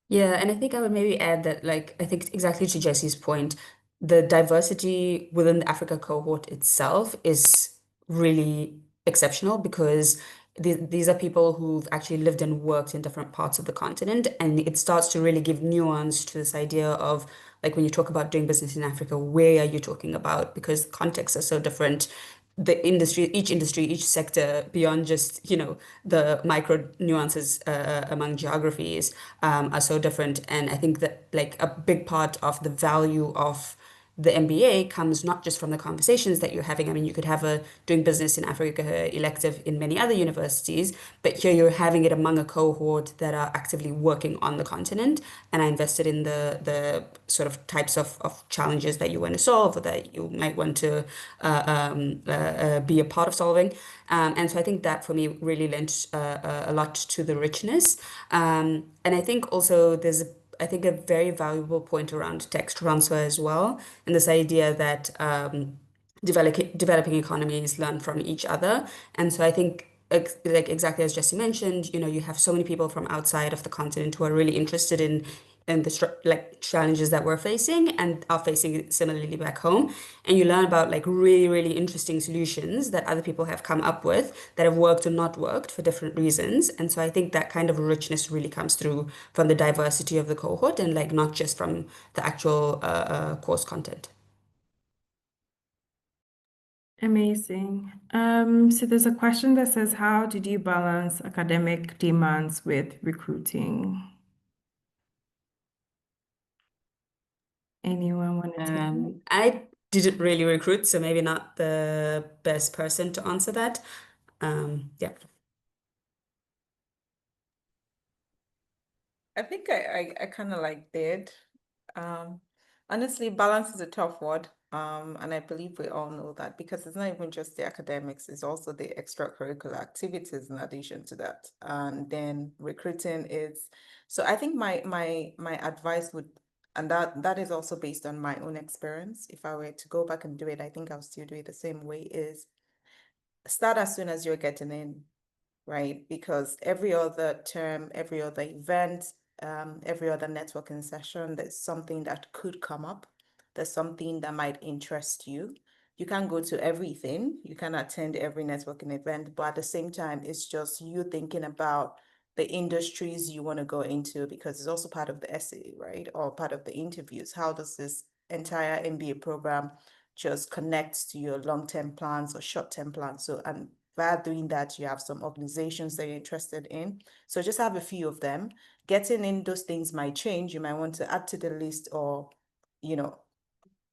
C: Yeah, and I think I would maybe add that, I think exactly to Jesse's point, the diversity within the Africa cohort itself is really exceptional because these are people who've actually lived and worked in different parts of the continent, and it starts to really give nuance to this idea of when you talk about doing business in Africa, where are you talking about? Because contexts are so different. Each industry, each sector, beyond just, the micro nuances among geographies are so different. And I think that a big part of the value of the MBA comes not just from the conversations that you're having. I mean, you could have a doing business in Africa elective in many other universities, but here you're having it among a cohort that are actively working on the continent and are invested in the sort of types of challenges that you want to solve or that you might want to be a part of solving. And so I think that for me really lent a lot to the richness. And I think also there's I think a very valuable point around tech transfer as well, and this idea that developing economies learn from each other. And so I think like exactly as Jesse mentioned, you have so many people from outside of the continent who are really interested in the challenges that we're facing and are facing similarly back home, and you learn about like really, really interesting solutions that other people have come up with that have worked or not worked for different reasons. And so I think that kind of richness really comes through from the diversity of the cohort and like not just from the actual course content.
B: Amazing. So there's a question that says, how did you balance academic demands with recruiting? Anyone want to take it?
C: I didn't really recruit, so maybe not the best person to answer that. Yeah.
D: I think I kind of like did. Honestly, balance is a tough word. And I believe we all know that because it's not even just the academics, it's also the extracurricular activities in addition to that. And then recruiting is, so I think my advice would, and that is also based on my own experience. If I were to go back and do it, I think I'll still do it the same way, is start as soon as you're getting in, right? Because every other term, every other event, every other networking session, there's something that could come up. There's something that might interest you. You can't go to everything. You can attend every networking event, but at the same time, it's just you thinking about the industries you want to go into, because it's also part of the essay, right? Or part of the interviews. How does this entire MBA program just connect to your long-term plans or short-term plans? So, and by doing that, you have some organizations that you're interested in. So just have a few of them. Getting in those things might change. You might want to add to the list, or,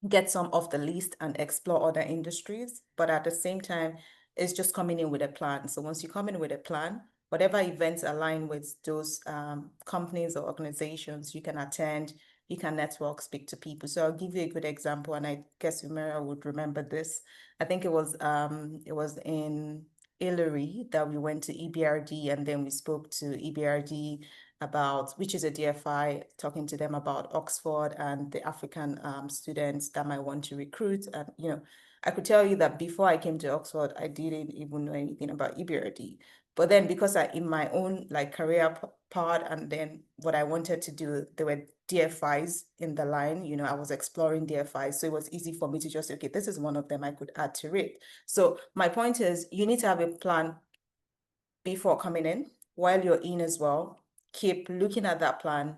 D: get some off the list and explore other industries. But at the same time, it's just coming in with a plan. So once you come in with a plan, whatever events align with those companies or organizations, you can attend, you can network, speak to people. So I'll give you a good example, and I guess Umera would remember this. I think it was in Hillary that we went to EBRD, and then we spoke to EBRD about, which is a DFI, talking to them about Oxford and the African students that might want to recruit. And, I could tell you that before I came to Oxford, I didn't even know anything about EBRD. But then because in my own like career part, and then what I wanted to do, there were DFIs in the line, I was exploring DFIs. So it was easy for me to just say, okay, this is one of them I could add to it. So my point is, you need to have a plan before coming in, while you're in as well. Keep looking at that plan,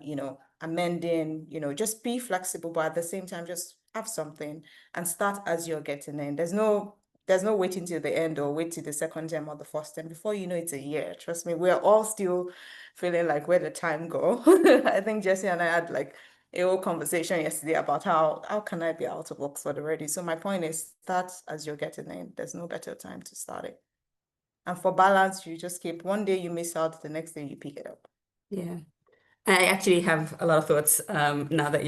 D: amending, just be flexible, but at the same time, just have something and start as you're getting in. There's no waiting till the end or wait till the second term or the first term. Before you know, it's a year. Trust me, we're all still feeling like where the time go. I think Jesse and I had like a whole conversation yesterday about how can I be out of Oxford already? So my point is, start as you're getting in. There's no better time to start it. And for balance, you just keep, one day you miss out, the next day you pick it up.
C: Yeah. I actually have a lot of thoughts now that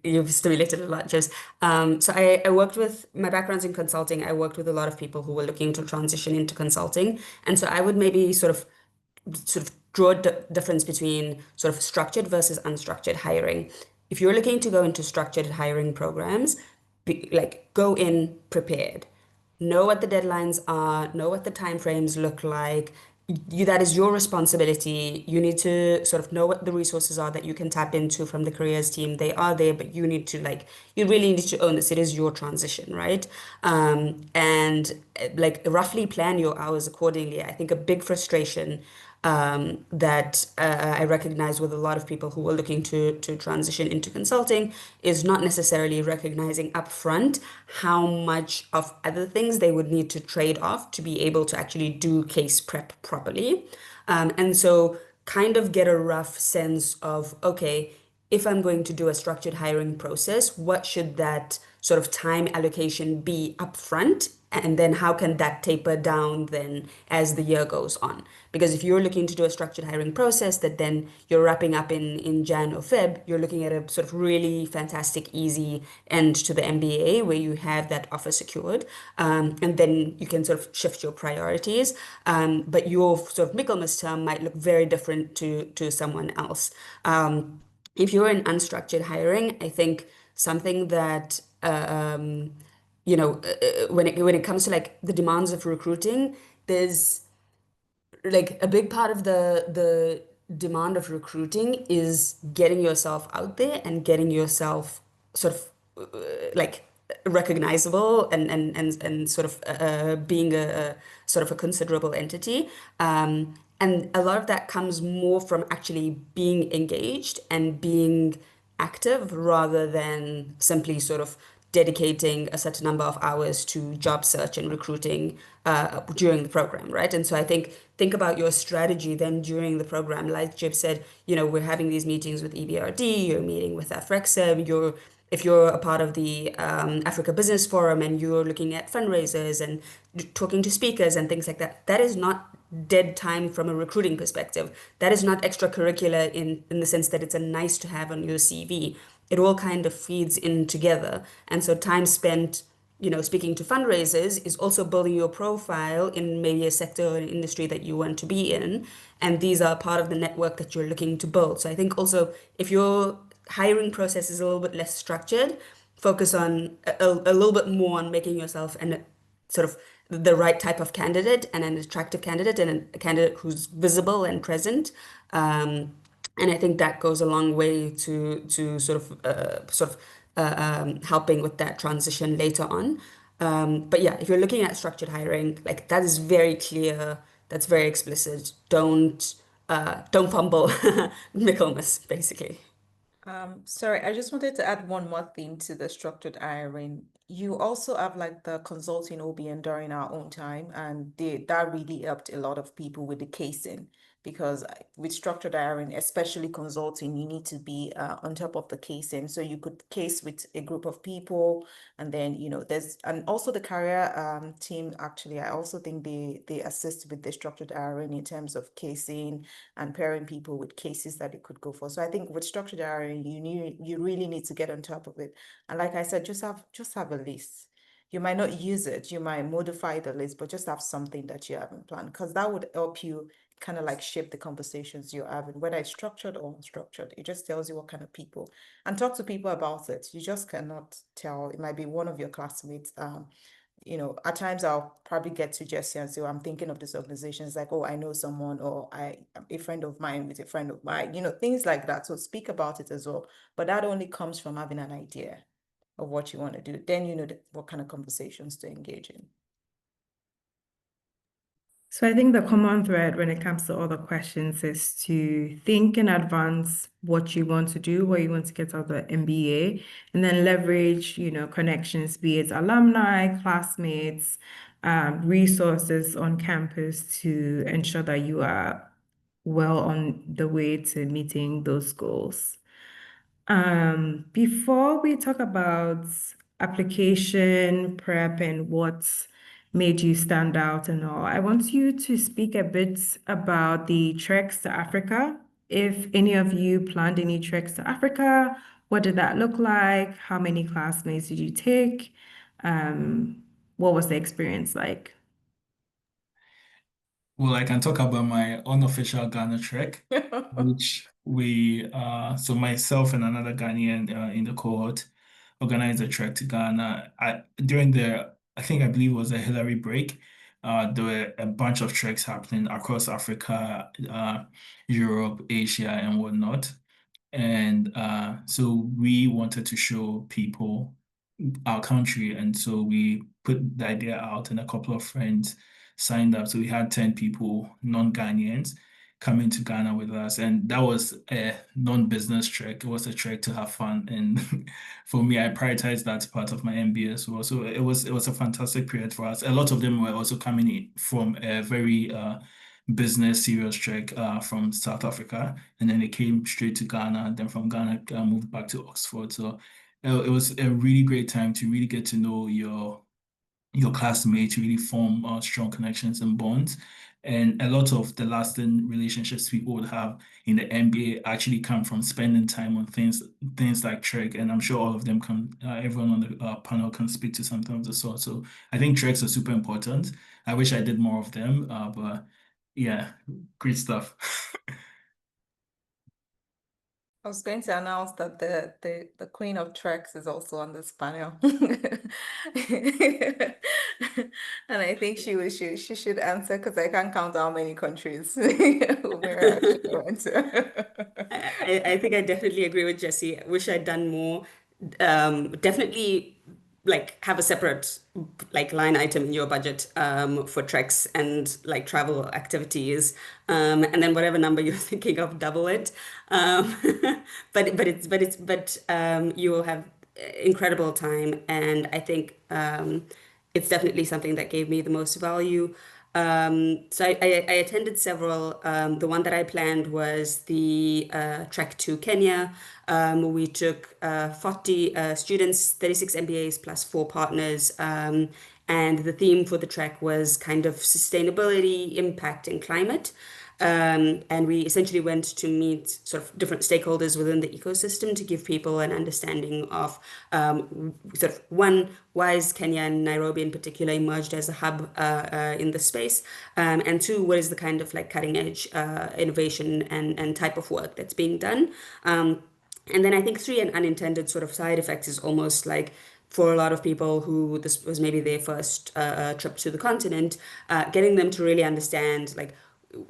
C: you've stimulated a lot, Jess. So I worked with, my background's in consulting. I worked with a lot of people who were looking to transition into consulting. And so I would maybe sort of draw a difference between sort of structured versus unstructured hiring. If you're looking to go into structured hiring programs, go in prepared. Know what the deadlines are, know what the timeframes look like. That is your responsibility. You need to sort of know what the resources are that you can tap into from the careers team. They are there, but you need to you really need to own this. It is your transition, right? And roughly plan your hours accordingly. I think a big frustration that I recognize with a lot of people who are looking to transition into consulting is not necessarily recognizing upfront how much of other things they would need to trade off to be able to actually do case prep properly. And so kind of get a rough sense of, okay, if I'm going to do a structured hiring process, what should that sort of time allocation be upfront? And then how can that taper down then as the year goes on? Because if you're looking to do a structured hiring process that then you're wrapping up in Jan or Feb, you're looking at a sort of really fantastic, easy end to the MBA where you have that offer secured. And then you can sort of shift your priorities. But your sort of Michaelmas term might look very different to someone else. If you're in unstructured hiring, I think something that when it comes to like the demands of recruiting, there's like a big part of the demand of recruiting is getting yourself out there and getting yourself sort of like recognizable and sort of being a sort of a considerable entity. And a lot of that comes more from actually being engaged and being active rather than simply sort of dedicating a certain number of hours to job search and recruiting during the program, right? And so I think about your strategy then during the program. Like Jib said, we're having these meetings with EBRD, you're meeting with AfrexIM, if you're a part of the Africa Business Forum and you're looking at fundraisers and talking to speakers and things like that, that is not dead time from a recruiting perspective. That is not extracurricular in the sense that it's a nice to have on your CV. It all kind of feeds in together. And so time spent, speaking to fundraisers is also building your profile in maybe a sector or an industry that you want to be in. And these are part of the network that you're looking to build. So I think also if your hiring process is a little bit less structured, focus on a little bit more on making yourself and sort of the right type of candidate and an attractive candidate and a candidate who's visible and present. And I think that goes a long way to helping with that transition later on. But yeah, if you're looking at structured hiring, like that is very clear, that's very explicit. Don't fumble Michaelmas, basically.
D: Sorry, I just wanted to add one more thing to the structured hiring. You also have like the consulting OBN during our own time, and that really helped a lot of people with the casing because with structured hiring, especially consulting, you need to be on top of the casing. So you could case with a group of people, and then and also the career team. Actually, I also think they assist with the structured hiring in terms of casing and pairing people with cases that they could go for. So I think with structured hiring, you really need to get on top of it. And like I said, just have a list. You might not use it, you might modify the list, but just have something that you haven't planned because that would help you kind of like shape the conversations you're having, whether it's structured or unstructured. It just tells you what kind of people and talk to people about it. You just cannot tell. It might be one of your classmates. At times I'll probably get to Jesse and say, I'm thinking of this organization. It's like, oh, I know someone, or a friend of mine with a friend of mine, things like that. So speak about it as well. But that only comes from having an idea of what you want to do. Then you know what kind of conversations to engage in.
B: So I think the common thread when it comes to all the questions is to think in advance what you want to do, what you want to get out of the MBA, and then leverage, connections, be it alumni, classmates, resources on campus to ensure that you are well on the way to meeting those goals. Before we talk about application prep and what's made you stand out and all, I want you to speak a bit about the treks to Africa. If any of you planned any treks to Africa, what did that look like? How many classmates did you take? What was the experience like?
E: Well, I can talk about my unofficial Ghana trek, which so myself and another Ghanaian in the cohort organized a trek to Ghana. I believe it was a Hillary break. There were a bunch of treks happening across Africa, Europe, Asia, and whatnot. And so we wanted to show people our country. And so we put the idea out, and a couple of friends signed up. So we had 10 people, non-Ghanaians, coming to Ghana with us. And that was a non-business trek. It was a trek to have fun. And for me, I prioritized that part of my MBA as well. So it was a fantastic period for us. A lot of them were also coming in from a very business serious trek from South Africa, and then they came straight to Ghana, and then from Ghana moved back to Oxford. So it was a really great time to really get to know your classmates, really form strong connections and bonds. And a lot of the lasting relationships people would have in the MBA actually come from spending time on things like trek. And I'm sure all of them everyone on the panel can speak to something of the sort. So I think treks are super important. I wish I did more of them, but yeah, great stuff.
D: I was going to announce that the Queen of Treks is also on this panel. And I think she should answer because I can't count how many countries Umaira actually went to.
C: I think I definitely agree with Jesse. I wish I'd done more. Definitely like have a separate like line item in your budget for treks and like travel activities. And then whatever number you're thinking of, double it. Um, but you will have incredible time, and I think it's definitely something that gave me the most value. So I attended several. The one that I planned was the trek to Kenya. We took 40 students, 36 MBAs plus four partners. And the theme for the trek was kind of sustainability, impact, and climate. And we essentially went to meet sort of different stakeholders within the ecosystem to give people an understanding of sort of one, why is Kenya and Nairobi in particular emerged as a hub in the space, and two, what is the kind of like cutting edge innovation and type of work that's being done. And then I think three, an unintended sort of side effects is almost like for a lot of people who this was maybe their first trip to the continent, getting them to really understand like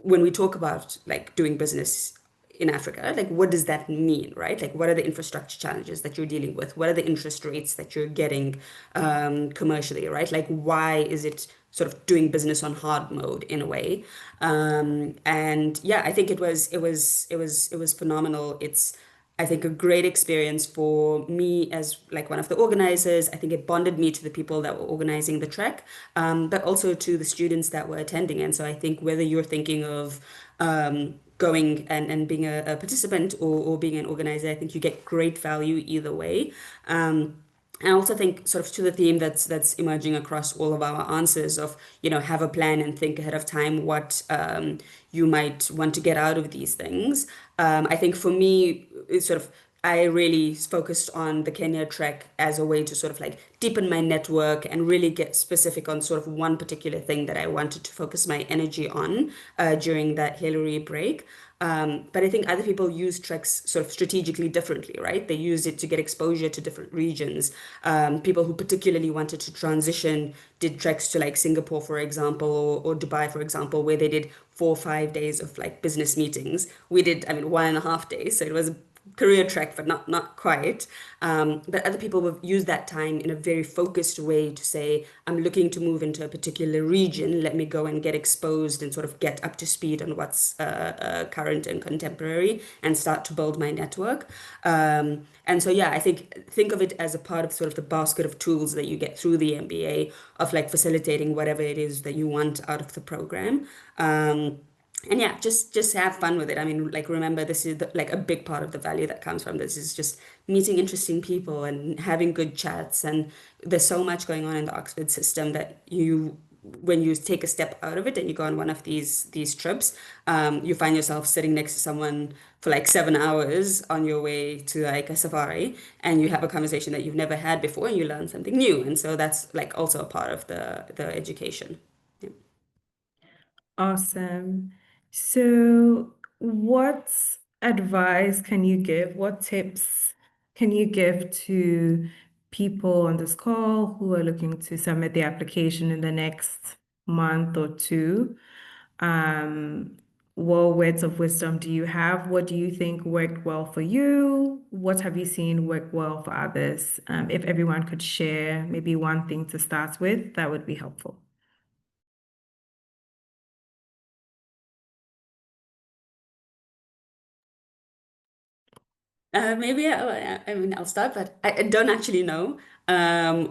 C: when we talk about like doing business in Africa, like what does that mean, right? Like what are the infrastructure challenges that you're dealing with? What are the interest rates that you're getting commercially, right? Like why is it sort of doing business on hard mode in a way? And yeah, I think it was phenomenal. It's I think a great experience for me as like one of the organizers. I think it bonded me to the people that were organizing the trek, but also to the students that were attending. And so I think whether you're thinking of going and being a participant or being an organizer, I think you get great value either way. I also think sort of to the theme that's emerging across all of our answers of, have a plan and think ahead of time what you might want to get out of these things. I think for me, it's sort of I really focused on the Kenya trek as a way to sort of like deepen my network and really get specific on sort of one particular thing that I wanted to focus my energy on during that Hillary break. But I think other people use treks sort of strategically differently, right? They use it to get exposure to different regions. People who particularly wanted to transition did treks to like Singapore, for example, or Dubai, for example, where they did 4 or 5 days of like business meetings. We did, I mean, 1.5 days. So it was a career trek, but not quite. But other people will use that time in a very focused way to say, I'm looking to move into a particular region. Let me go and get exposed and sort of get up to speed on what's current and contemporary and start to build my network. And so, yeah, I think of it as a part of sort of the basket of tools that you get through the MBA of like facilitating whatever it is that you want out of the program. And yeah, just have fun with it. I mean, like remember, this is like a big part of the value that comes from this is just meeting interesting people and having good chats. And there's so much going on in the Oxford system that when you take a step out of it and you go on one of these trips, you find yourself sitting next to someone for like 7 hours on your way to like a safari, and you have a conversation that you've never had before, and you learn something new. And so that's like also a part of the education. Yeah.
B: Awesome. So, what advice can you give? What tips can you give to people on this call who are looking to submit the application in the next month or two? Um, what words of wisdom do you have? What do you think worked well for you? What have you seen work well for others? If everyone could share maybe one thing to start with, that would be helpful.
C: Maybe I mean I'll start, but I don't actually know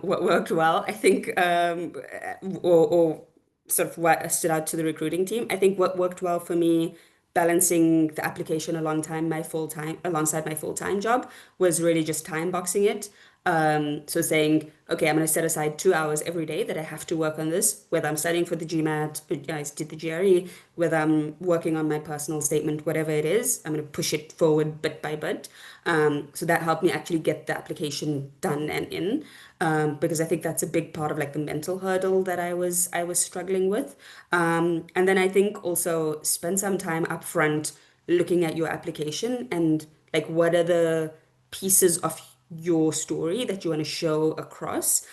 C: what worked well. I think or sort of what stood out to the recruiting team. I think what worked well for me, balancing the application alongside my full-time job, was really just time boxing it. So saying, okay, I'm going to set aside 2 hours every day that I have to work on this, whether I'm studying for the GMAT, I did the GRE, whether I'm working on my personal statement, whatever it is, I'm going to push it forward bit by bit. So that helped me actually get the application done and in, because I think that's a big part of like the mental hurdle that I was struggling with. And then I think also spend some time upfront looking at your application and like what are the pieces of your story that you want to show across,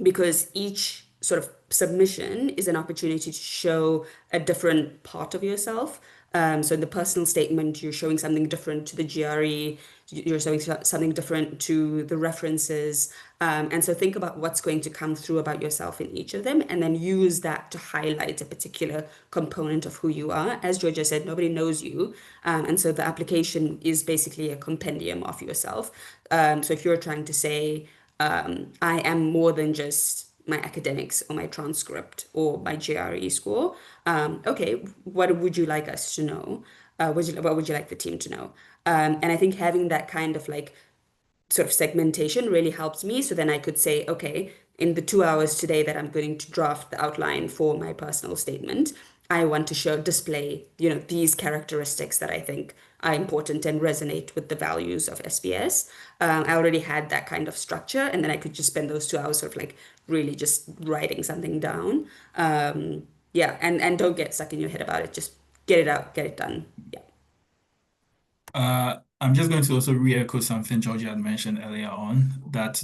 C: because each sort of submission is an opportunity to show a different part of yourself. So in the personal statement, you're showing something different to the GRE, you're showing something different to the references. And so think about what's going to come through about yourself in each of them, and then use that to highlight a particular component of who you are. As Georgia said, nobody knows you. And so the application is basically a compendium of yourself. So if you're trying to say, I am more than just my academics or my transcript or my GRE score. Okay, what would you like us to know? What would you like the team to know? And I think having that kind of like sort of segmentation really helps me. So then I could say, okay, in the 2 hours today that I'm going to draft the outline for my personal statement, I want to display, these characteristics that I think are important and resonate with the values of SBS. I already had that kind of structure, and then I could just spend those 2 hours sort of like really just writing something down. Yeah, and don't get stuck in your head about it. Just get it out, get it done. Yeah.
E: I'm just going to also re-echo something Georgia had mentioned earlier on, that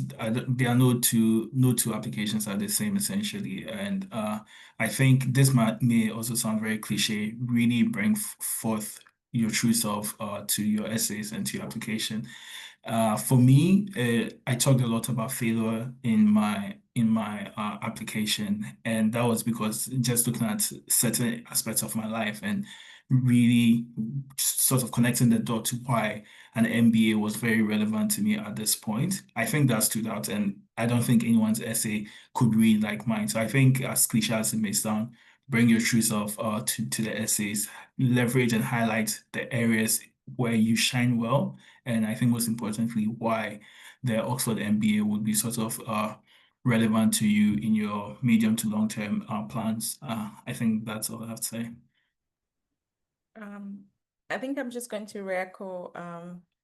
E: there are no two applications are the same essentially, and I think this may also sound very cliche. Really bring forth your true self to your essays and to your application. For me, I talked a lot about failure in my application, and that was because just looking at certain aspects of my life and really sort of connecting the dot to why an MBA was very relevant to me at this point. I think that stood out, and I don't think anyone's essay could read like mine. So I think, as cliche as it may sound, bring your true self to the essays, leverage and highlight the areas where you shine well, and I think most importantly, why the Oxford MBA would be sort of relevant to you in your medium to long term plans. I think that's all I have to say.
D: I think I'm just going to re-echo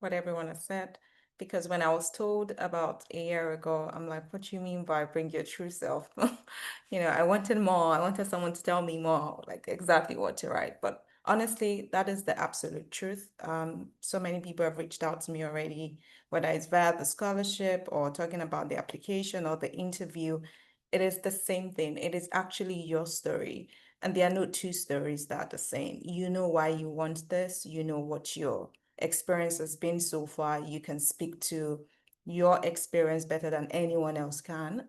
D: what everyone has said, because when I was told about a year ago, I'm like, what do you mean by bring your true self? I wanted more. I wanted someone to tell me more, like exactly what to write. But honestly, that is the absolute truth. So many people have reached out to me already, whether it's via the scholarship or talking about the application or the interview. It is the same thing. It is actually your story. And there are no two stories that are the same. You know why you want this. You know what your experience has been so far. You can speak to your experience better than anyone else can.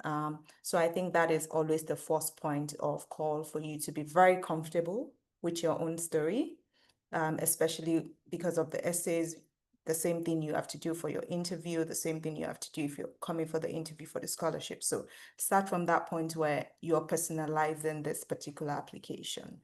D: So I think that is always the first point of call for you to be very comfortable with your own story, especially because of the essays. The same thing you have to do for your interview, the same thing you have to do if you're coming for the interview for the scholarship. So start from that point where you're personalizing this particular application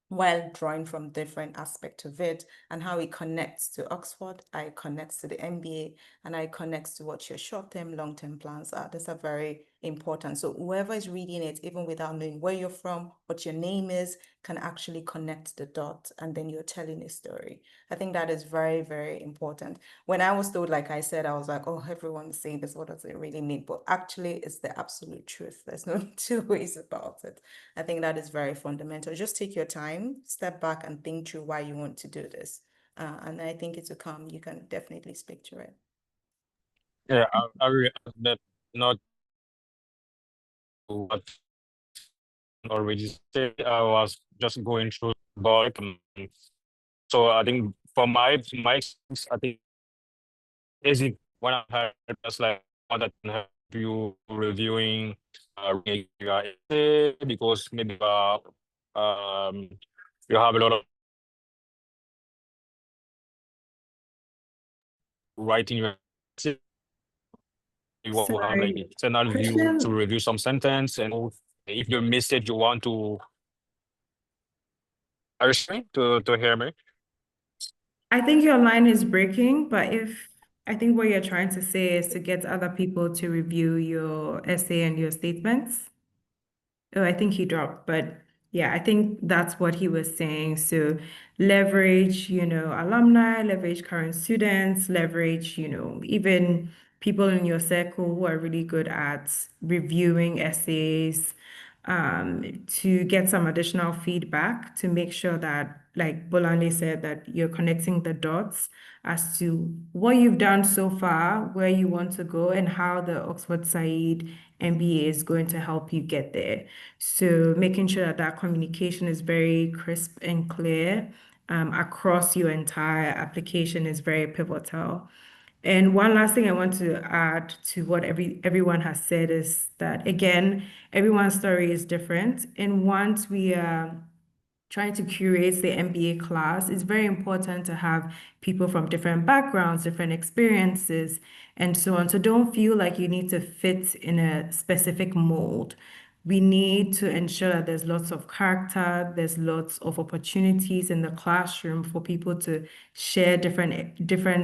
D: while drawing from different aspects of it and how it connects to Oxford, how it connects to the MBA, and how it connects to what your short-term, long-term plans are. These are very important. So whoever is reading it, even without knowing where you're from, what your name is, can actually connect the dots, and then you're telling a story. I think that is very, very important. When I was told, like I said, I was like, oh, everyone's saying this, what does it really mean? But actually, it's the absolute truth. There's no two ways about it. I think that is very fundamental. Just take your time, step back and think through why you want to do this. And I think it will come. You can definitely speak to it.
F: Yeah, I really that not what already said. I was just going through the book. So I think for my experience, I think easy when I heard just like that can help you reviewing your essay, because maybe you have a lot of writing your essay. You will have like
B: Sorry,
F: external view to
B: question.
F: review some sentence and if the message you want to, are you trying to hear me?
B: I think your line is breaking, but I think what you're trying to say is to get other people to review your essay and your statements. Oh, I think he dropped, but yeah, I think that's what he was saying. So leverage, alumni, leverage current students, leverage, even people in your circle who are really good at reviewing essays, to get some additional feedback to make sure that, like Bolande said, that you're connecting the dots as to what you've done so far, where you want to go, and how the Oxford Saïd MBA is going to help you get there. So making sure that that communication is very crisp and clear across your entire application is very pivotal. And one last thing I want to add to what everyone has said is that, again, everyone's story is different. And once we are trying to curate the MBA class, it's very important to have people from different backgrounds, different experiences, and so on. So don't feel like you need to fit in a specific mold. We need to ensure that there's lots of character, there's lots of opportunities in the classroom for people to share different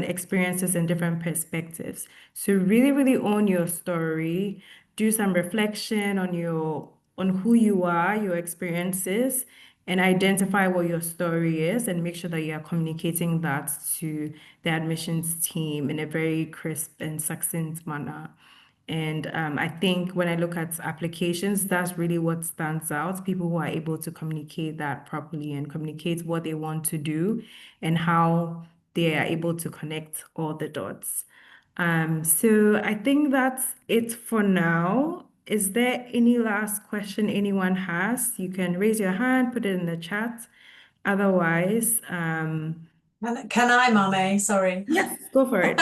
B: experiences and different perspectives. So really, really own your story, do some reflection on who you are, your experiences, and identify what your story is, and make sure that you are communicating that to the admissions team in a very crisp and succinct manner. And I think when I look at applications, that's really what stands out. People who are able to communicate that properly and communicate what they want to do and how they are able to connect all the dots. So I think that's it for now. Is there any last question anyone has? You can raise your hand, put it in the chat. Otherwise,
A: Can I, Mame? Sorry.
B: yes, go for it.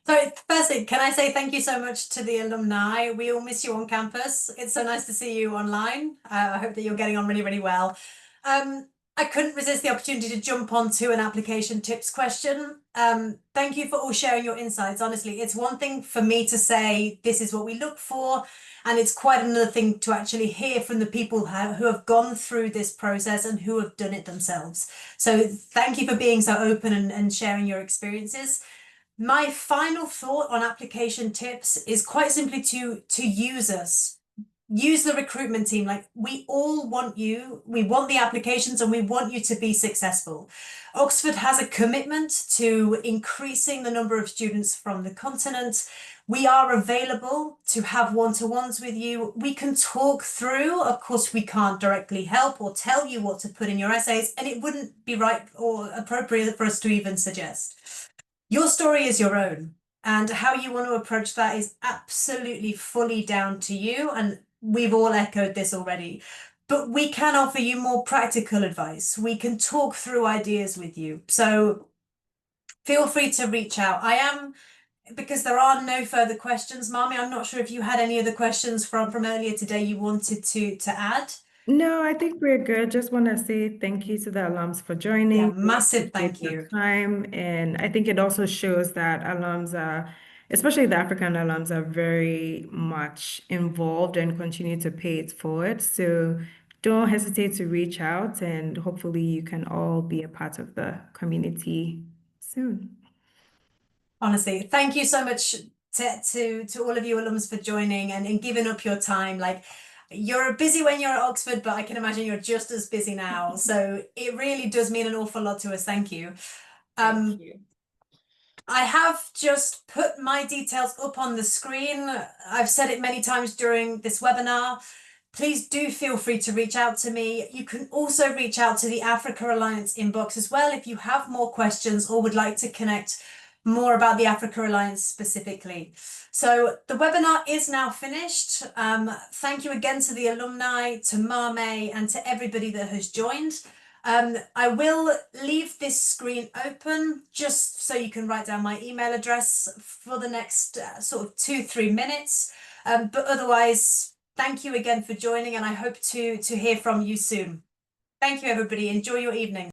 A: So firstly, can I say thank you so much to the alumni? We all miss you on campus. It's so nice to see you online. I hope that you're getting on really, really well. I couldn't resist the opportunity to jump onto an application tips question. Thank you for all sharing your insights. Honestly, it's one thing for me to say, this is what we look for. And it's quite another thing to actually hear from the people who have gone through this process and who have done it themselves. So thank you for being so open and sharing your experiences. My final thought on application tips is quite simply to use us. Use the recruitment team. Like, we all want you, we want the applications, and we want you to be successful. Oxford has a commitment to increasing the number of students from the continent. We are available to have one-to-ones with you. We can talk through. Of course, we can't directly help or tell you what to put in your essays, and it wouldn't be right or appropriate for us to even suggest. Your story is your own, and how you want to approach that is absolutely fully down to you. And we've all echoed this already, but we can offer you more practical advice. We can talk through ideas with you. So feel free to reach out. Because there are no further questions, Mami, I'm not sure if you had any other questions from earlier today you wanted to add.
B: No, I think we're good. Just want to say thank you to the alums for joining.
A: Yeah,
B: We
A: massive
B: appreciate
A: thank
B: your
A: you.
B: time. And I think it also shows that alums are, especially the African alums, are very much involved and continue to pay it forward. So don't hesitate to reach out, and hopefully you can all be a part of the community soon.
A: Honestly, thank you so much to all of you alums for joining and giving up your time. Like, you're busy when you're at Oxford, but I can imagine you're just as busy now. So it really does mean an awful lot to us. Thank you.
C: Thank you.
A: I have just put my details up on the screen. I've said it many times during this webinar. Please do feel free to reach out to me. You can also reach out to the Africa Alliance inbox as well if you have more questions or would like to connect more about the Africa Alliance specifically. So the webinar is now finished. Thank you again to the alumni, to Mame, and to everybody that has joined. I will leave this screen open just so you can write down my email address for the next sort of 2-3 minutes. But otherwise, thank you again for joining, and I hope to hear from you soon. Thank you, everybody. Enjoy your evening.